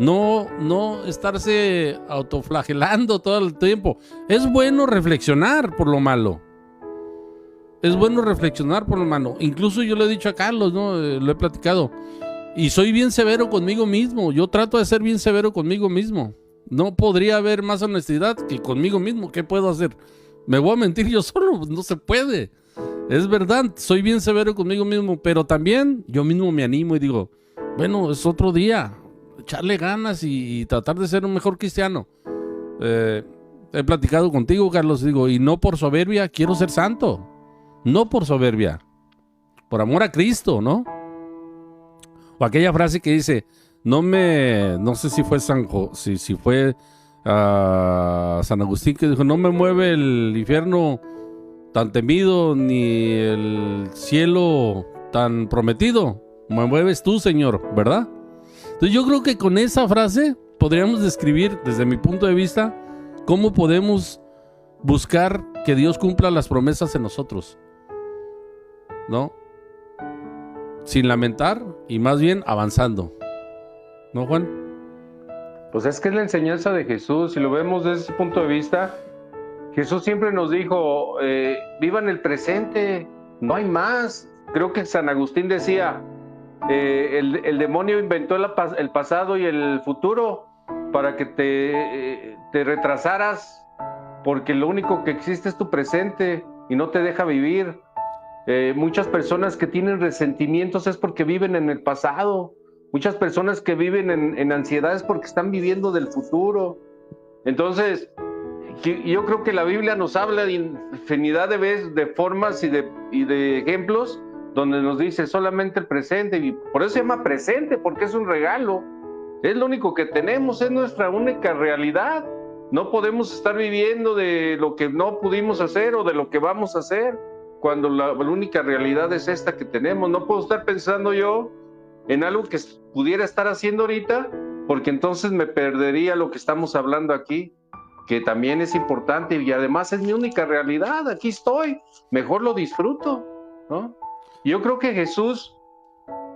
No estarse autoflagelando todo el tiempo. Es bueno reflexionar por lo malo. Es bueno reflexionar por lo malo. Incluso yo le he dicho a Carlos, ¿no? Lo he platicado. Y soy bien severo conmigo mismo. Yo trato de ser bien severo conmigo mismo. No podría haber más honestidad que conmigo mismo. ¿Qué puedo hacer? ¿Me voy a mentir yo solo? No se puede. Es verdad, soy bien severo conmigo mismo. Pero también yo mismo me animo y digo, bueno, es otro día. Echarle ganas y tratar de ser un mejor cristiano. He platicado contigo, Carlos, digo, y no por soberbia quiero ser santo. No por soberbia, por amor a Cristo, ¿no? O aquella frase que dice, no sé si fue si fue San Agustín que dijo, no me mueve el infierno tan temido ni el cielo tan prometido, me mueves tú, Señor, ¿verdad? Entonces yo creo que con esa frase podríamos describir, desde mi punto de vista, cómo podemos buscar que Dios cumpla las promesas en nosotros, ¿no? Sin lamentar y más bien avanzando, ¿no, Juan? Pues es que es la enseñanza de Jesús. Si lo vemos desde ese punto de vista, Jesús siempre nos dijo, vivan el presente, no hay más. Creo que San Agustín decía, el demonio inventó el pasado y el futuro para que te retrasaras, porque lo único que existe es tu presente y no te deja vivir. Muchas personas que tienen resentimientos es porque viven en el pasado. Muchas personas que viven en ansiedades porque están viviendo del futuro. Entonces, yo creo que la Biblia nos habla de infinidad de formas y de ejemplos donde nos dice solamente el presente, y por eso se llama presente, porque es un regalo. Es lo único que tenemos, es nuestra única realidad. No podemos estar viviendo de lo que no pudimos hacer o de lo que vamos a hacer, cuando la única realidad es esta que tenemos. No puedo estar pensando yo en algo que pudiera estar haciendo ahorita, porque entonces me perdería lo que estamos hablando aquí, que también es importante y además es mi única realidad. Aquí estoy, mejor lo disfruto, ¿no? Yo creo que Jesús,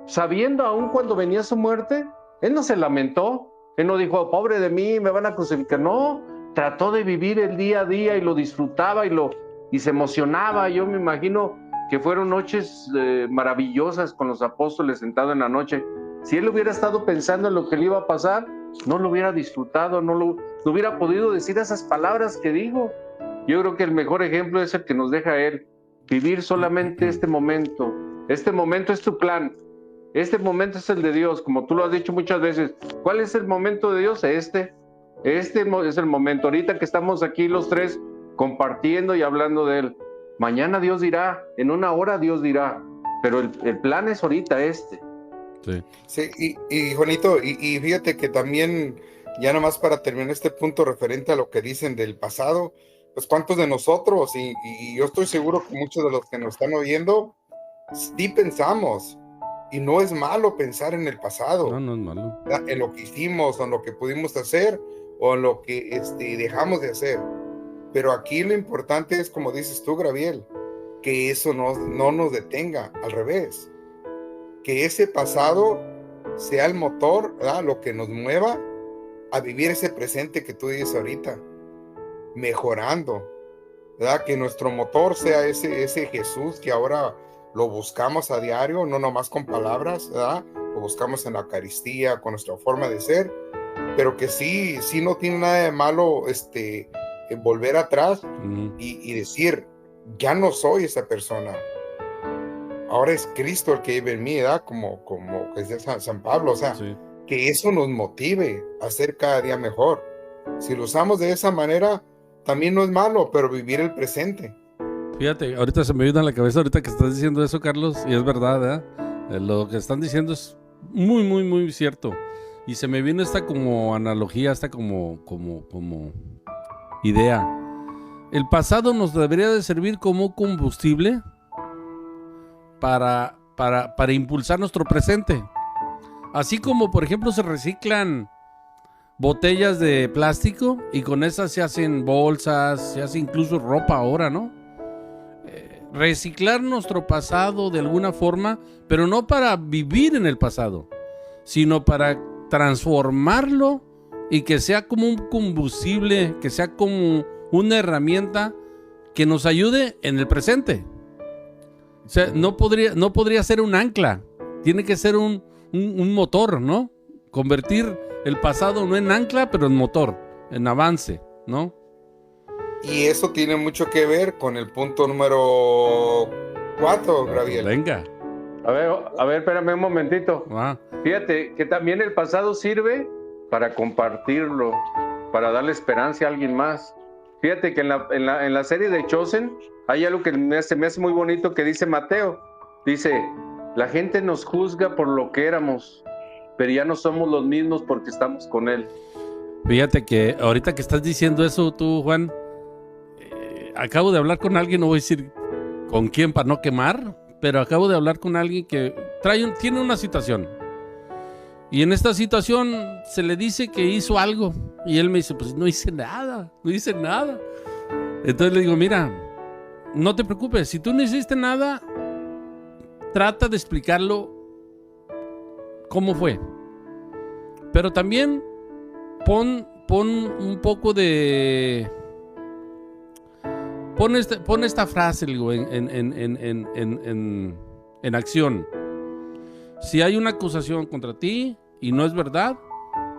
sabiendo aún cuando venía su muerte, Él no se lamentó. Él no dijo, pobre de mí, me van a crucificar. No, trató de vivir el día a día y lo disfrutaba y se emocionaba. Yo me imagino que fueron noches maravillosas con los apóstoles sentados en la noche. Si Él hubiera estado pensando en lo que le iba a pasar, no lo hubiera disfrutado, no hubiera podido decir esas palabras que dijo. Yo creo que el mejor ejemplo es el que nos deja Él. Vivir solamente este momento. Este momento es tu plan. Este momento es el de Dios, como tú lo has dicho muchas veces. ¿Cuál es el momento de Dios? Este es el momento. Ahorita que estamos aquí los tres compartiendo y hablando de Él. Mañana Dios dirá, en una hora Dios dirá, pero el plan es ahorita este. Sí. Sí, y Juanito, y fíjate que también, ya nomás para terminar este punto referente a lo que dicen del pasado, pues cuántos de nosotros, y yo estoy seguro que muchos de los que nos están oyendo, sí pensamos, y no es malo pensar en el pasado. No es malo. En lo que hicimos, o en lo que pudimos hacer, o en lo que dejamos de hacer. Pero aquí lo importante es, como dices tú, Gabriel, que eso no nos detenga, al revés. Que ese pasado sea el motor, ¿verdad? Lo que nos mueva a vivir ese presente que tú dices ahorita, mejorando, ¿verdad? Que nuestro motor sea ese Jesús que ahora lo buscamos a diario, no nomás con palabras, ¿verdad? Lo buscamos en la Eucaristía, con nuestra forma de ser, pero que sí no tiene nada de malo volver atrás y decir, ya no soy esa persona. Ahora es Cristo el que vive en mí, ¿verdad? Como decía San Pablo, o sea, sí, que eso nos motive a ser cada día mejor. Si lo usamos de esa manera, también no es malo, pero vivir el presente. Fíjate, ahorita se me vino a la cabeza ahorita que estás diciendo eso, Carlos, y es verdad, lo que están diciendo es muy, muy, muy cierto. Y se me vino esta como analogía, esta como idea. El pasado nos debería de servir como combustible para impulsar nuestro presente. Así como, por ejemplo, se reciclan botellas de plástico y con esas se hacen bolsas, se hace incluso ropa ahora, ¿no? Reciclar nuestro pasado de alguna forma, pero no para vivir en el pasado, sino para transformarlo y que sea como un combustible, que sea como una herramienta que nos ayude en el presente. O sea, no podría ser un ancla, tiene que ser un motor, ¿no? Convertir el pasado no en ancla, pero en motor, en avance, ¿no? Y eso tiene mucho que ver con el punto número 4, Gabriel. Venga. A ver, espérame un momentito. Ah. Fíjate que también el pasado sirve para compartirlo, para darle esperanza a alguien más. Fíjate que en la serie de Chosen hay algo que se me hace muy bonito que dice Mateo. Dice, la gente nos juzga por lo que éramos, pero ya no somos los mismos porque estamos con Él. Fíjate que ahorita que estás diciendo eso tú, Juan, acabo de hablar con alguien, no voy a decir con quién para no quemar, pero acabo de hablar con alguien que tiene una situación. Y en esta situación se le dice que hizo algo. Y él me dice, pues no hice nada. Entonces le digo, mira, no te preocupes, si tú no hiciste nada, trata de explicarlo cómo fue. Pero también pon un poco de... Pon esta frase, digo, en acción. Si hay una acusación contra ti y no es verdad,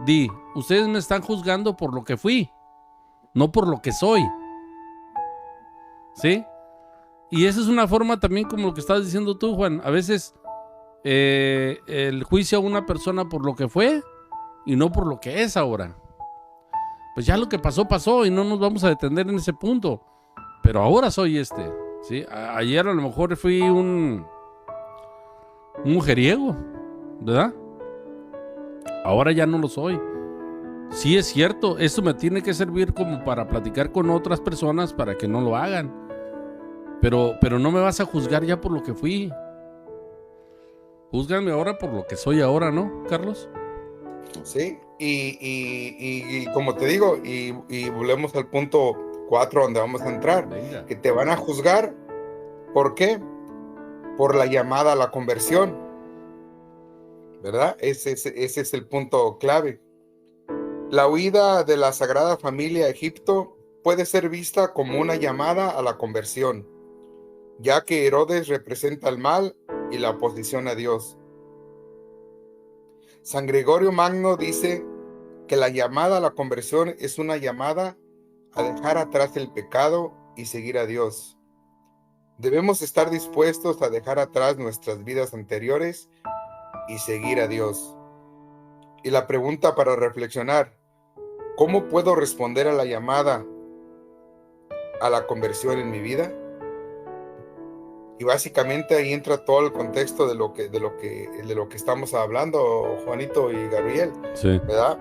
di, ustedes me están juzgando por lo que fui, no por lo que soy. ¿Sí? Y esa es una forma también como lo que estás diciendo tú, Juan. A veces el juicio a una persona por lo que fue y no por lo que es ahora. Pues ya lo que pasó, pasó y no nos vamos a detener en ese punto. Pero ahora soy ¿sí? Ayer a lo mejor fui un mujeriego, ¿verdad? Ahora ya no lo soy. Sí, es cierto, eso me tiene que servir como para platicar con otras personas para que no lo hagan. Pero no me vas a juzgar ya por lo que fui. Júzgame ahora por lo que soy ahora, ¿no, Carlos? Sí, y como te digo, y volvemos al punto 4 donde vamos a entrar. Venga. Que te van a juzgar. ¿Por qué? Por la llamada a la conversión, ¿verdad? Ese es el punto clave. La huida de la Sagrada Familia a Egipto puede ser vista como una llamada a la conversión, ya que Herodes representa el mal y la oposición a Dios. San Gregorio Magno dice que la llamada a la conversión es una llamada a dejar atrás el pecado y seguir a Dios. Debemos estar dispuestos a dejar atrás nuestras vidas anteriores y seguir a Dios. Y la pregunta para reflexionar, ¿cómo puedo responder a la llamada a la conversión en mi vida? Y básicamente ahí entra todo el contexto de lo que estamos hablando, Juanito y Gabriel, Sí. ¿verdad?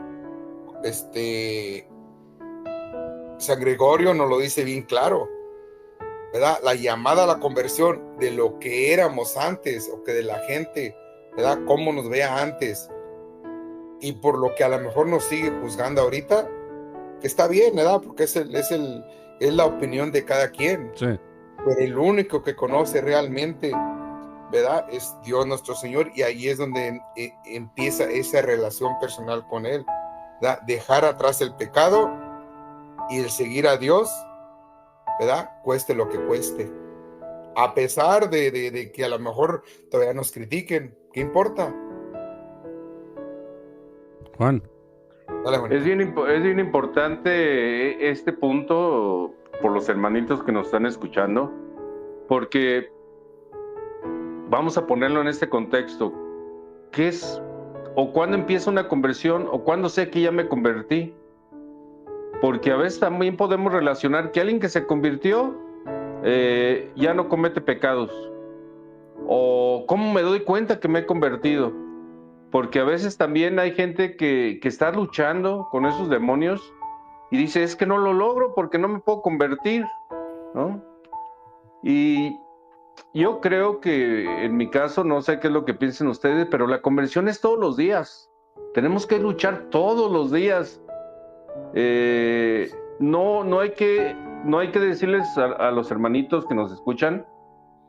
San Gregorio nos lo dice bien claro, ¿verdad? La llamada a la conversión de lo que éramos antes, o que de la gente, ¿verdad? Cómo nos vea antes, y por lo que a lo mejor nos sigue juzgando ahorita, que está bien, ¿verdad? Porque es la opinión de cada quien. Sí. Pero el único que conoce realmente, ¿verdad? Es Dios nuestro Señor, y ahí es donde empieza esa relación personal con Él, ¿verdad? Dejar atrás el pecado y el seguir a Dios, ¿verdad? Cueste lo que cueste. A pesar de que a lo mejor todavía nos critiquen, ¿qué importa? Juan. Dale, Juan. Es bien importante este punto por los hermanitos que nos están escuchando, porque vamos a ponerlo en este contexto. ¿Qué es o cuándo empieza una conversión o cuándo sé que ya me convertí? Porque a veces también podemos relacionar que alguien que se convirtió ya no comete pecados. O ¿cómo me doy cuenta que me he convertido? Porque a veces también hay gente que está luchando con esos demonios y dice, es que no lo logro porque no me puedo convertir, ¿no? Y yo creo que en mi caso, no sé qué es lo que piensen ustedes, pero la conversión es todos los días. Tenemos que luchar todos los días. No hay que decirles a los hermanitos que nos escuchan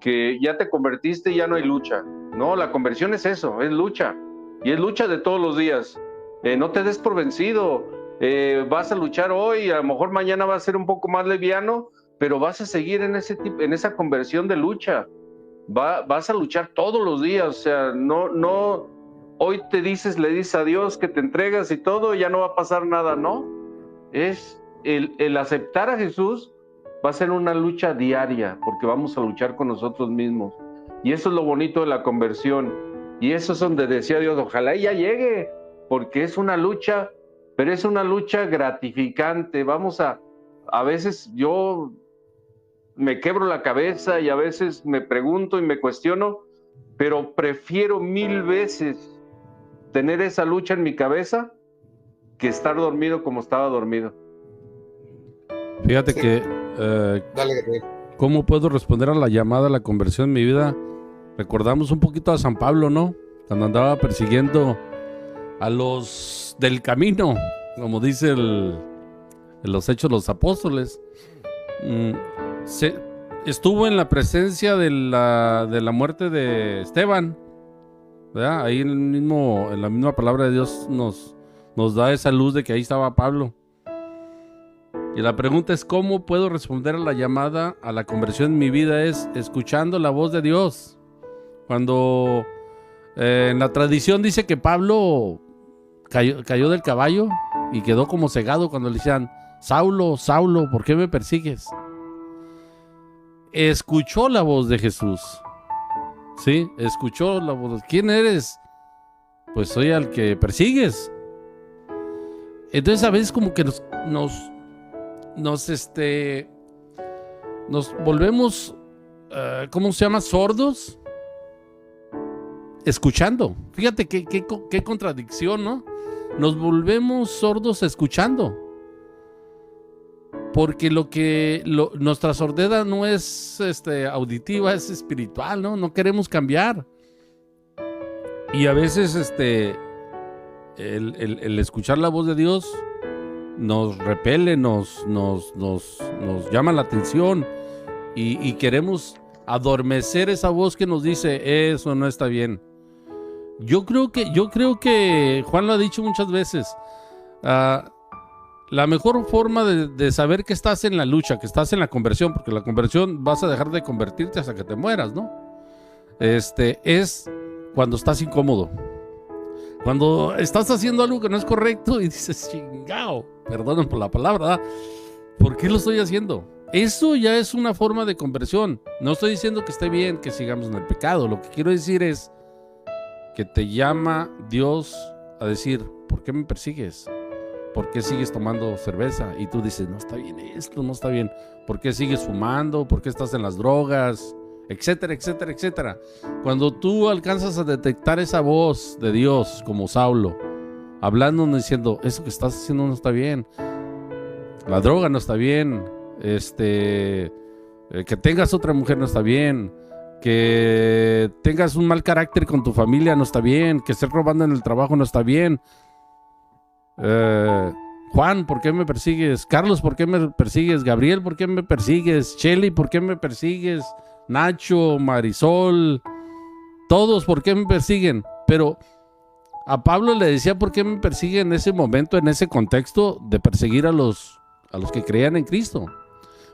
que ya te convertiste y ya no hay lucha. No, la conversión es eso, es lucha. Y es lucha de todos los días. No te des por vencido. Vas a luchar hoy, a lo mejor mañana va a ser un poco más liviano, pero vas a seguir en esa conversión de lucha. Vas a luchar todos los días. O sea, no, hoy le dices a Dios que te entregas y todo, ya no va a pasar nada, ¿no? Es el aceptar a Jesús va a ser una lucha diaria, porque vamos a luchar con nosotros mismos. Y eso es lo bonito de la conversión. Y eso es donde decía Dios, ojalá ya llegue, porque es una lucha, pero es una lucha gratificante. A veces yo me quebro la cabeza y a veces me pregunto y me cuestiono, pero prefiero 1000 veces tener esa lucha en mi cabeza que estar dormido como estaba dormido. Fíjate que Dale. ¿cómo puedo responder a la llamada a la conversión en mi vida? Recordamos un poquito a San Pablo, ¿no? Cuando andaba persiguiendo a los del camino, como dice en los Hechos de los Apóstoles. Estuvo en la presencia de la muerte de Esteban, ¿verdad? Ahí en la misma palabra de Dios nos da esa luz de que ahí estaba Pablo. Y la pregunta es, ¿cómo puedo responder a la llamada a la conversión en mi vida? Es escuchando la voz de Dios. Cuando en la tradición dice que Pablo cayó del caballo y quedó como cegado cuando le decían, Saulo, Saulo, ¿por qué me persigues? Escuchó la voz de Jesús. Sí, escuchó la voz. ¿Quién eres? Pues soy al que persigues. Entonces a veces como que nos volvemos, ¿cómo se llama? Sordos, escuchando. Fíjate qué contradicción, ¿no? Nos volvemos sordos escuchando. Porque nuestra sordera no es auditiva, es espiritual, ¿no? No queremos cambiar. Y a veces el escuchar la voz de Dios nos repele, nos llama la atención y queremos adormecer esa voz que nos dice eso no está bien. Yo creo que Juan lo ha dicho muchas veces. La mejor forma de saber que estás en la lucha, que estás en la conversión, porque la conversión vas a dejar de convertirte hasta que te mueras, ¿no? Es cuando estás incómodo. Cuando estás haciendo algo que no es correcto y dices, chingao, perdón por la palabra, ¿verdad? ¿Por qué lo estoy haciendo? Eso ya es una forma de conversión. No estoy diciendo que esté bien que sigamos en el pecado. Lo que quiero decir es que te llama Dios a decir, ¿por qué me persigues? ¿Por qué sigues tomando cerveza? Y tú dices, no está bien esto, no está bien. ¿Por qué sigues fumando? ¿Por qué estás en las drogas? Etcétera, etcétera, etcétera. Cuando tú alcanzas a detectar esa voz de Dios, como Saulo, hablándonos diciendo, eso que estás haciendo no está bien, la droga no está bien, que tengas otra mujer no está bien, que tengas un mal carácter con tu familia no está bien, que estés robando en el trabajo no está bien. Juan, ¿por qué me persigues? Carlos, ¿por qué me persigues? Gabriel, ¿por qué me persigues? Shelly, ¿por qué me persigues? Nacho, Marisol, todos, ¿por qué me persiguen? Pero a Pablo le decía, ¿por qué me persiguen en ese momento, en ese contexto de perseguir a los que creían en Cristo?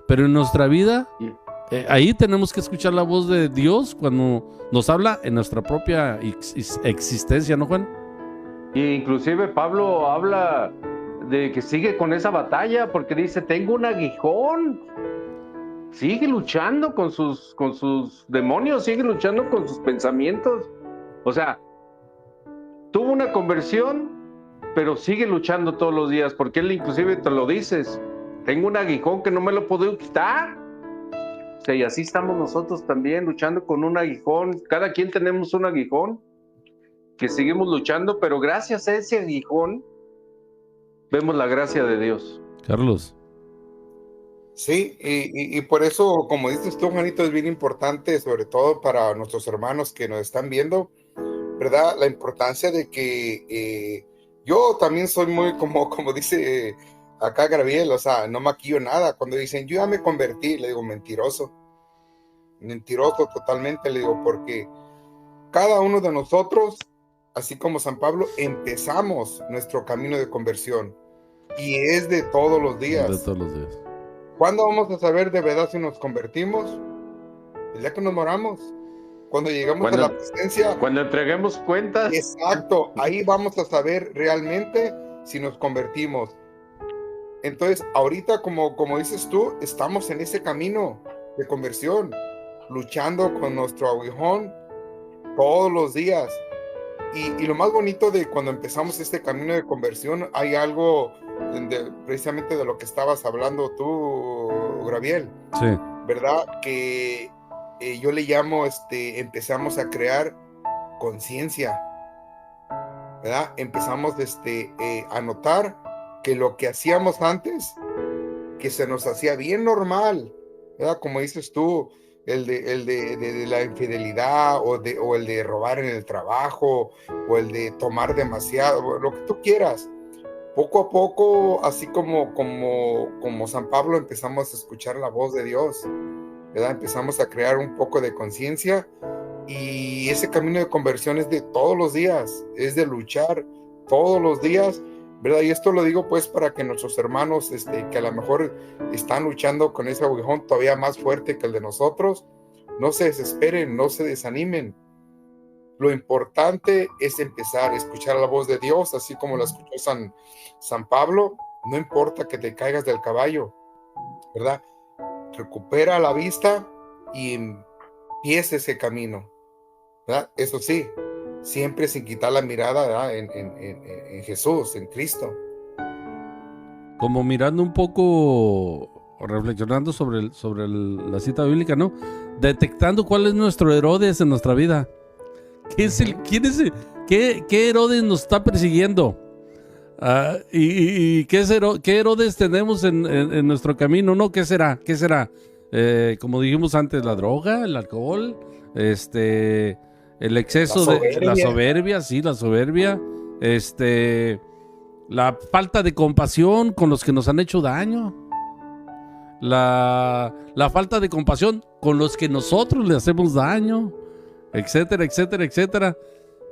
Pero en nuestra vida, ahí tenemos que escuchar la voz de Dios cuando nos habla en nuestra propia existencia, ¿no, Juan? Y inclusive Pablo habla de que sigue con esa batalla porque dice, tengo un aguijón. Sigue luchando con sus demonios, sigue luchando con sus pensamientos. O sea, tuvo una conversión, pero sigue luchando todos los días, porque él inclusive te lo dices, tengo un aguijón que no me lo puedo quitar. sea, y así estamos nosotros también luchando con un aguijón. Cada quien tenemos un aguijón que seguimos luchando, pero gracias a ese aguijón vemos la gracia de Dios. Carlos. Sí, y por eso, como dices tú, Juanito, es bien importante, sobre todo para nuestros hermanos que nos están viendo, ¿verdad? La importancia de que yo también soy muy, como dice acá Gabriel, o sea, no maquillo nada. Cuando dicen, yo ya me convertí, le digo, mentiroso totalmente, le digo, porque cada uno de nosotros, así como San Pablo, empezamos nuestro camino de conversión y es de todos los días. De todos los días. ¿Cuándo vamos a saber de verdad si nos convertimos? El día que nos moramos. Cuando llegamos a la presencia. Cuando entreguemos cuentas. Exacto, ahí vamos a saber realmente si nos convertimos. Entonces, ahorita, como dices tú, estamos en ese camino de conversión, luchando con nuestro aguijón todos los días. Y lo más bonito de cuando empezamos este camino de conversión, hay algo precisamente de lo que estabas hablando tú, Gabriel. Sí. ¿Verdad? Que yo le llamo, empezamos a crear conciencia, ¿verdad? Empezamos a notar que lo que hacíamos antes, que se nos hacía bien normal, ¿verdad? Como dices tú, el de la infidelidad o el de robar en el trabajo o el de tomar demasiado, lo que tú quieras. Poco a poco, así como San Pablo, empezamos a escuchar la voz de Dios, ¿verdad? Empezamos a crear un poco de conciencia y ese camino de conversión es de todos los días, es de luchar todos los días, ¿verdad? Y esto lo digo pues para que nuestros hermanos que a lo mejor están luchando con ese aguijón todavía más fuerte que el de nosotros, no se desesperen, no se desanimen. Lo importante es empezar a escuchar la voz de Dios, así como la escuchó San Pablo. No importa que te caigas del caballo, ¿verdad? Recupera la vista y empieza ese camino, ¿verdad? Eso sí, siempre sin quitar la mirada, ¿verdad? En Jesús, en Cristo. Como mirando un poco, reflexionando sobre la cita bíblica, ¿no? Detectando cuál es nuestro Herodes en nuestra vida. ¿Qué Herodes nos está persiguiendo? ¿Y qué Herodes tenemos en nuestro camino? ¿No? ¿Qué será? Como dijimos antes, la droga, el alcohol, el exceso de la soberbia, sí, la soberbia, la falta de compasión con los que nos han hecho daño, la falta de compasión con los que nosotros le hacemos daño, etcétera, etcétera, etcétera.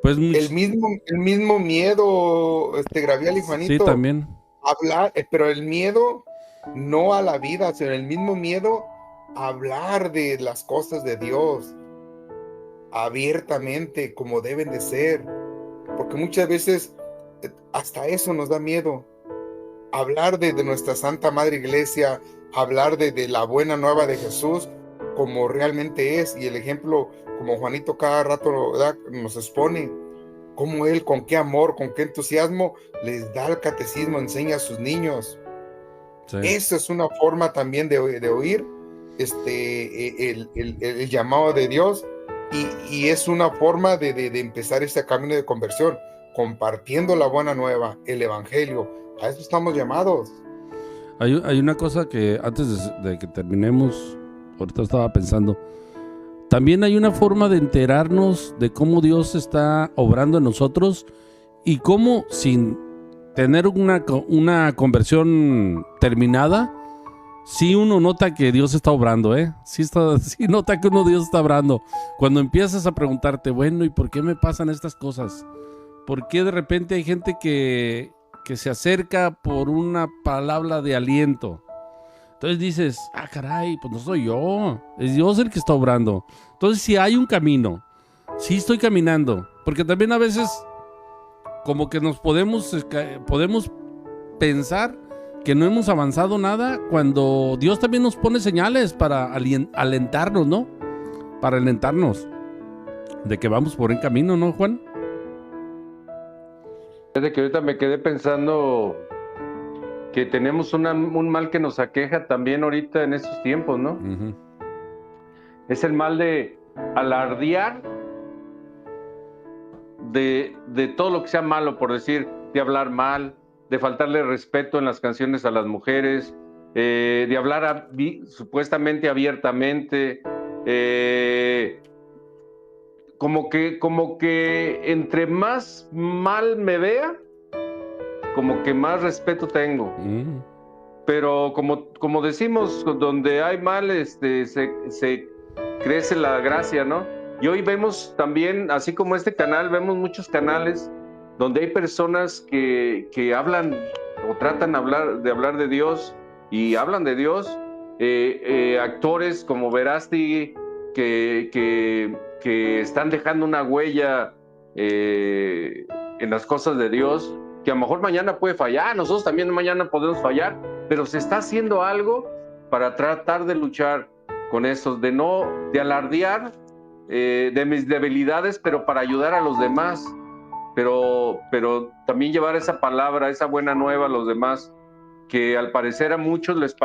Pues el mismo miedo, Gabriel y Juanito. Sí, también. Hablar, pero el miedo no a la vida, sino el mismo miedo a hablar de las cosas de Dios abiertamente, como deben de ser, porque muchas veces hasta eso nos da miedo. Hablar de nuestra Santa Madre Iglesia, hablar de la buena nueva de Jesús, como realmente es, y el ejemplo, como Juanito cada rato, ¿verdad?, nos expone, cómo él, con qué amor, con qué entusiasmo les da el catecismo, enseña a sus niños. Sí. Eso es una forma también de oír el llamado de Dios, y es una forma de empezar este camino de conversión, compartiendo la buena nueva, el evangelio. A eso estamos llamados. Hay una cosa que antes de que terminemos, ahorita estaba pensando, también hay una forma de enterarnos de cómo Dios está obrando en nosotros y cómo, sin tener una conversión terminada, sí uno nota que Dios está obrando, sí nota que Dios está obrando. Cuando empiezas a preguntarte, bueno, ¿y por qué me pasan estas cosas? ¿Por qué de repente hay gente que se acerca por una palabra de aliento? Entonces dices, caray, pues no soy yo, es Dios el que está obrando. Entonces si hay un camino, sí estoy caminando, porque también a veces como que nos podemos pensar que no hemos avanzado nada, cuando Dios también nos pone señales para alentarnos, ¿no? Para alentarnos de que vamos por buen camino, ¿no, Juan? Desde que ahorita me quedé pensando que tenemos un mal que nos aqueja también ahorita en estos tiempos, ¿no? Uh-huh. Es el mal de alardear de todo lo que sea malo, por decir, de hablar mal, de faltarle respeto en las canciones a las mujeres, de hablar supuestamente abiertamente, como que entre más mal me vea, como que más respeto tengo. Pero como decimos, donde hay mal, se crece la gracia, ¿no? Y hoy vemos también, así como este canal, vemos muchos canales donde hay personas que hablan o tratan de hablar de Dios y hablan de Dios. Actores como Verástegui que están dejando una huella en las cosas de Dios, que a lo mejor mañana puede fallar, nosotros también mañana podemos fallar, pero se está haciendo algo para tratar de luchar con eso, de alardear de mis debilidades, pero para ayudar a los demás, pero también llevar esa palabra, esa buena nueva a los demás, que al parecer a muchos les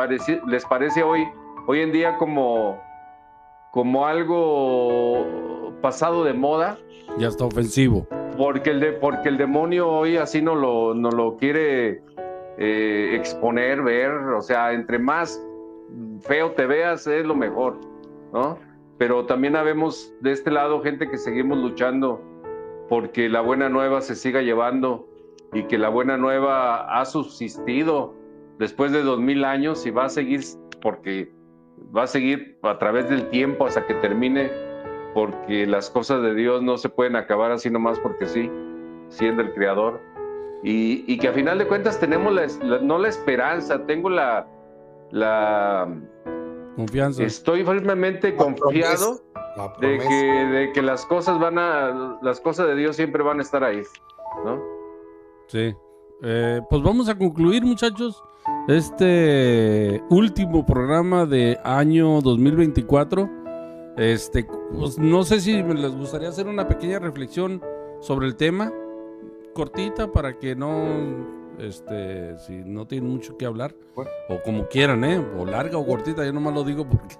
parece hoy en día como algo pasado de moda. Ya está ofensivo. Porque el demonio hoy así no lo quiere exponer, ver, o sea, entre más feo te veas es lo mejor, ¿no? Pero también habemos de este lado gente que seguimos luchando porque la buena nueva se siga llevando y que la buena nueva ha subsistido después de 2000 años y va a seguir, porque va a seguir a través del tiempo hasta que termine, porque las cosas de Dios no se pueden acabar así nomás porque sí, siendo el creador. Y que a final de cuentas tenemos no la esperanza, tengo la confianza. Estoy firmemente confiado de que las cosas de Dios siempre van a estar ahí, ¿no? Sí. Pues vamos a concluir, muchachos, este último programa de año 2024. Pues no sé si les gustaría hacer una pequeña reflexión sobre el tema, cortita, para que no, si no tienen mucho que hablar, bueno, o como quieran, o larga o cortita, yo nomás lo digo porque.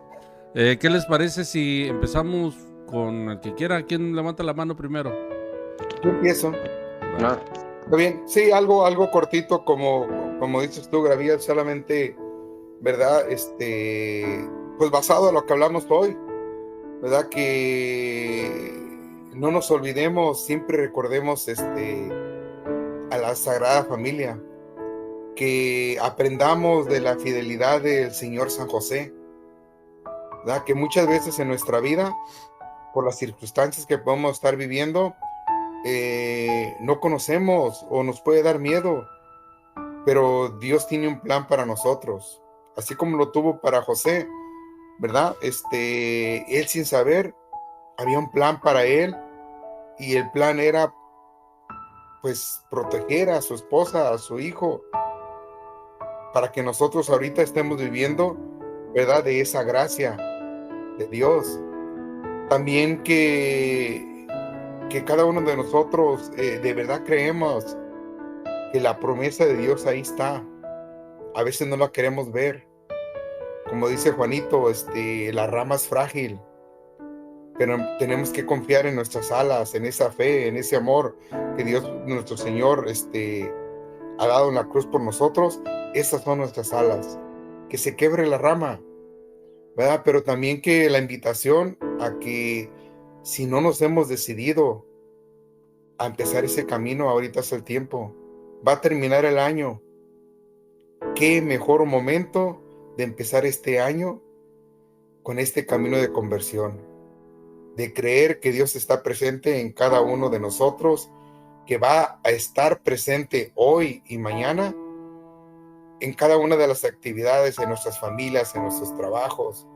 ¿Qué les parece si empezamos con el que quiera? ¿Quién levanta la mano primero? Yo empiezo. Vale. Está bien, sí, algo cortito, como dices tú, Gabriel, solamente, ¿verdad? Pues basado en lo que hablamos hoy, ¿verdad? Que no nos olvidemos, siempre recordemos a la Sagrada Familia, que aprendamos de la fidelidad del Señor San José, ¿verdad? Que muchas veces en nuestra vida, por las circunstancias que podemos estar viviendo, no conocemos o nos puede dar miedo, pero Dios tiene un plan para nosotros, así como lo tuvo para José, ¿verdad? Él sin saber, había un plan para él, y el plan era, pues, proteger a su esposa, a su hijo, para que nosotros ahorita estemos viviendo, ¿verdad? De esa gracia de Dios. También que cada uno de nosotros de verdad creemos que la promesa de Dios ahí está. A veces no la queremos ver. Como dice Juanito, la rama es frágil, pero tenemos que confiar en nuestras alas, en esa fe, en ese amor que Dios, nuestro Señor, ha dado en la cruz por nosotros. Esas son nuestras alas. Que se quebre la rama, ¿verdad? Pero también que la invitación a que si no nos hemos decidido a empezar ese camino, ahorita es el tiempo. Va a terminar el año. Qué mejor momento de empezar este año con este camino de conversión, de creer que Dios está presente en cada uno de nosotros, que va a estar presente hoy y mañana en cada una de las actividades, en nuestras familias, en nuestros trabajos,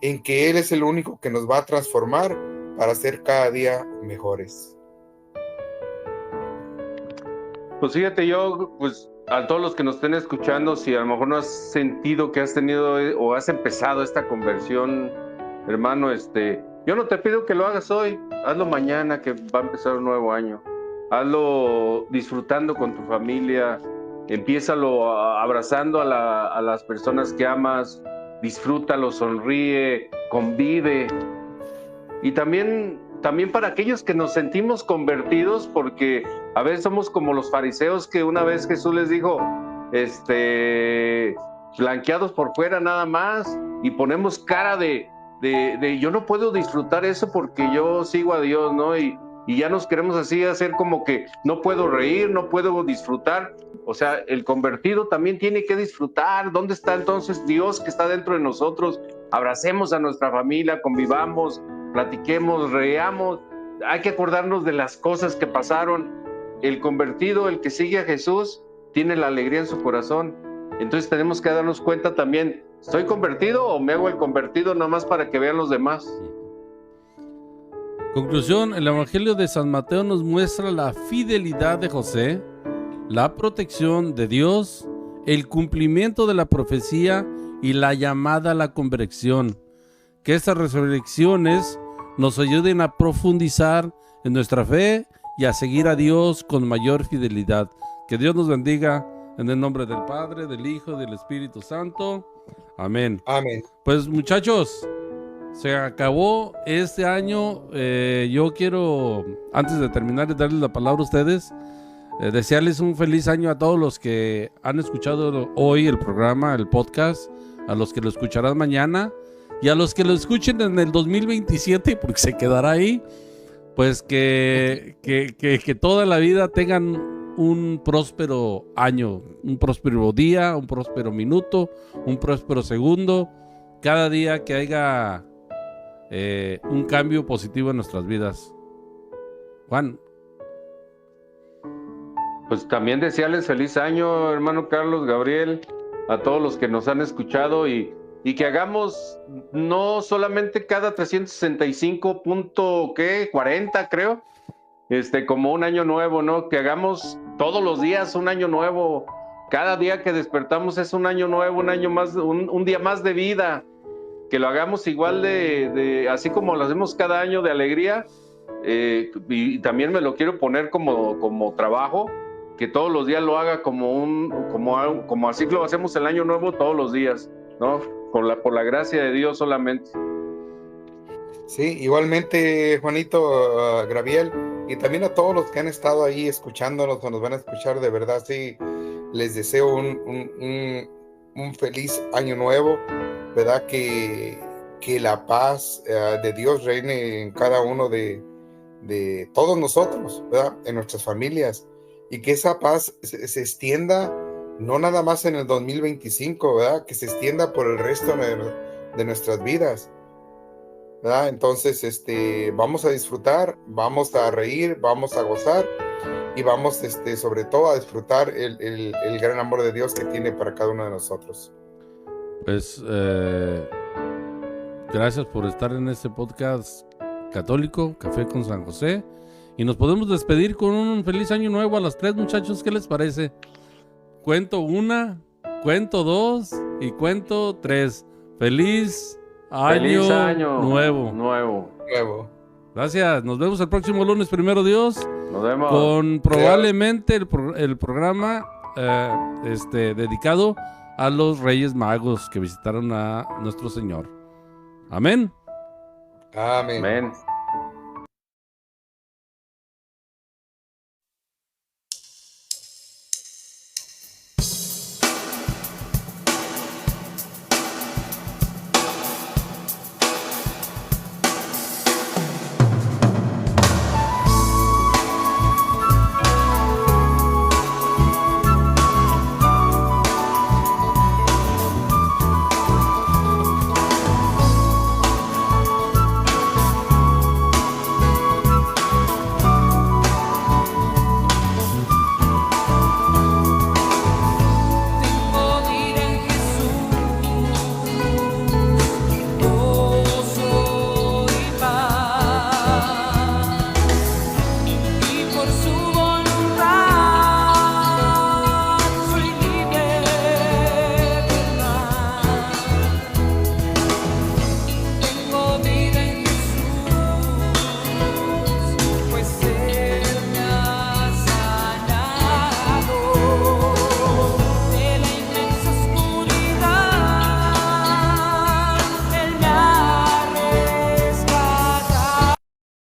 en que Él es el único que nos va a transformar para ser cada día mejores. Pues fíjate, yo, pues a todos los que nos estén escuchando, si a lo mejor no has sentido que has tenido o has empezado esta conversión, hermano, yo no te pido que lo hagas hoy, hazlo mañana, que va a empezar un nuevo año. Hazlo disfrutando con tu familia, empiézalo abrazando a las personas que amas, disfrútalo, sonríe, convive. Y también para aquellos que nos sentimos convertidos, porque a veces somos como los fariseos que una vez Jesús les dijo, blanqueados por fuera nada más, y ponemos cara de yo no puedo disfrutar eso porque yo sigo a Dios, ¿no? Y ya nos queremos así hacer como que no puedo reír, no puedo disfrutar. O sea, el convertido también tiene que disfrutar. ¿Dónde está entonces Dios que está dentro de nosotros? Abracemos a nuestra familia, convivamos, platiquemos, reamos. Hay que acordarnos de las cosas que pasaron. El convertido, el que sigue a Jesús, tiene la alegría en su corazón. Entonces tenemos que darnos cuenta también, ¿estoy convertido o me hago el convertido nomás para que vean los demás? Conclusión, el Evangelio de San Mateo nos muestra la fidelidad de José, la protección de Dios, el cumplimiento de la profecía y la llamada a la conversión. Que estas reflexiones nos ayuden a profundizar en nuestra fe y a seguir a Dios con mayor fidelidad. Que Dios nos bendiga en el nombre del Padre, del Hijo y del Espíritu Santo. Amén. Amén. Pues muchachos, se acabó este año. Yo quiero, antes de terminar, darles la palabra a ustedes. Desearles un feliz año a todos los que han escuchado hoy el programa, el podcast, a los que lo escucharán mañana y a los que lo escuchen en el 2027, porque se quedará ahí. Pues que toda la vida tengan un próspero año, un próspero día, un próspero minuto, un próspero segundo. Cada día que haya un cambio positivo en nuestras vidas. Juan. Pues también desearles feliz año, hermano Carlos, Gabriel, a todos los que nos han escuchado y que hagamos no solamente cada 365.40, creo, como un año nuevo, ¿no? Que hagamos todos los días un año nuevo. Cada día que despertamos es un año nuevo, un año más, un día más de vida. Que lo hagamos igual así como lo hacemos cada año de alegría. Y también me lo quiero poner como trabajo, que todos los días lo haga como así lo hacemos el año nuevo todos los días, ¿no? Por la gracia de Dios solamente. Sí, igualmente, Juanito, Gabriel, y también a todos los que han estado ahí escuchándonos o nos van a escuchar, de verdad, sí, les deseo un feliz año nuevo, ¿verdad? Que la paz de Dios reine en cada uno de todos nosotros, ¿verdad? En nuestras familias, y que esa paz se extienda no nada más en el 2025, ¿verdad? Que se extienda por el resto de nuestras vidas, ¿verdad? Entonces, vamos a disfrutar, vamos a reír, vamos a gozar y vamos, sobre todo, a disfrutar el gran amor de Dios que tiene para cada uno de nosotros. Pues, gracias por estar en este podcast católico, Café con San José. Y nos podemos despedir con un feliz año nuevo a las 3, muchachos. ¿Qué les parece? Cuento 1, cuento 2 y cuento 3. Feliz año nuevo. Gracias. Nos vemos el próximo lunes, primero Dios. Nos vemos. Con probablemente el programa dedicado a los Reyes Magos que visitaron a nuestro Señor. Amén. Amén. Amén.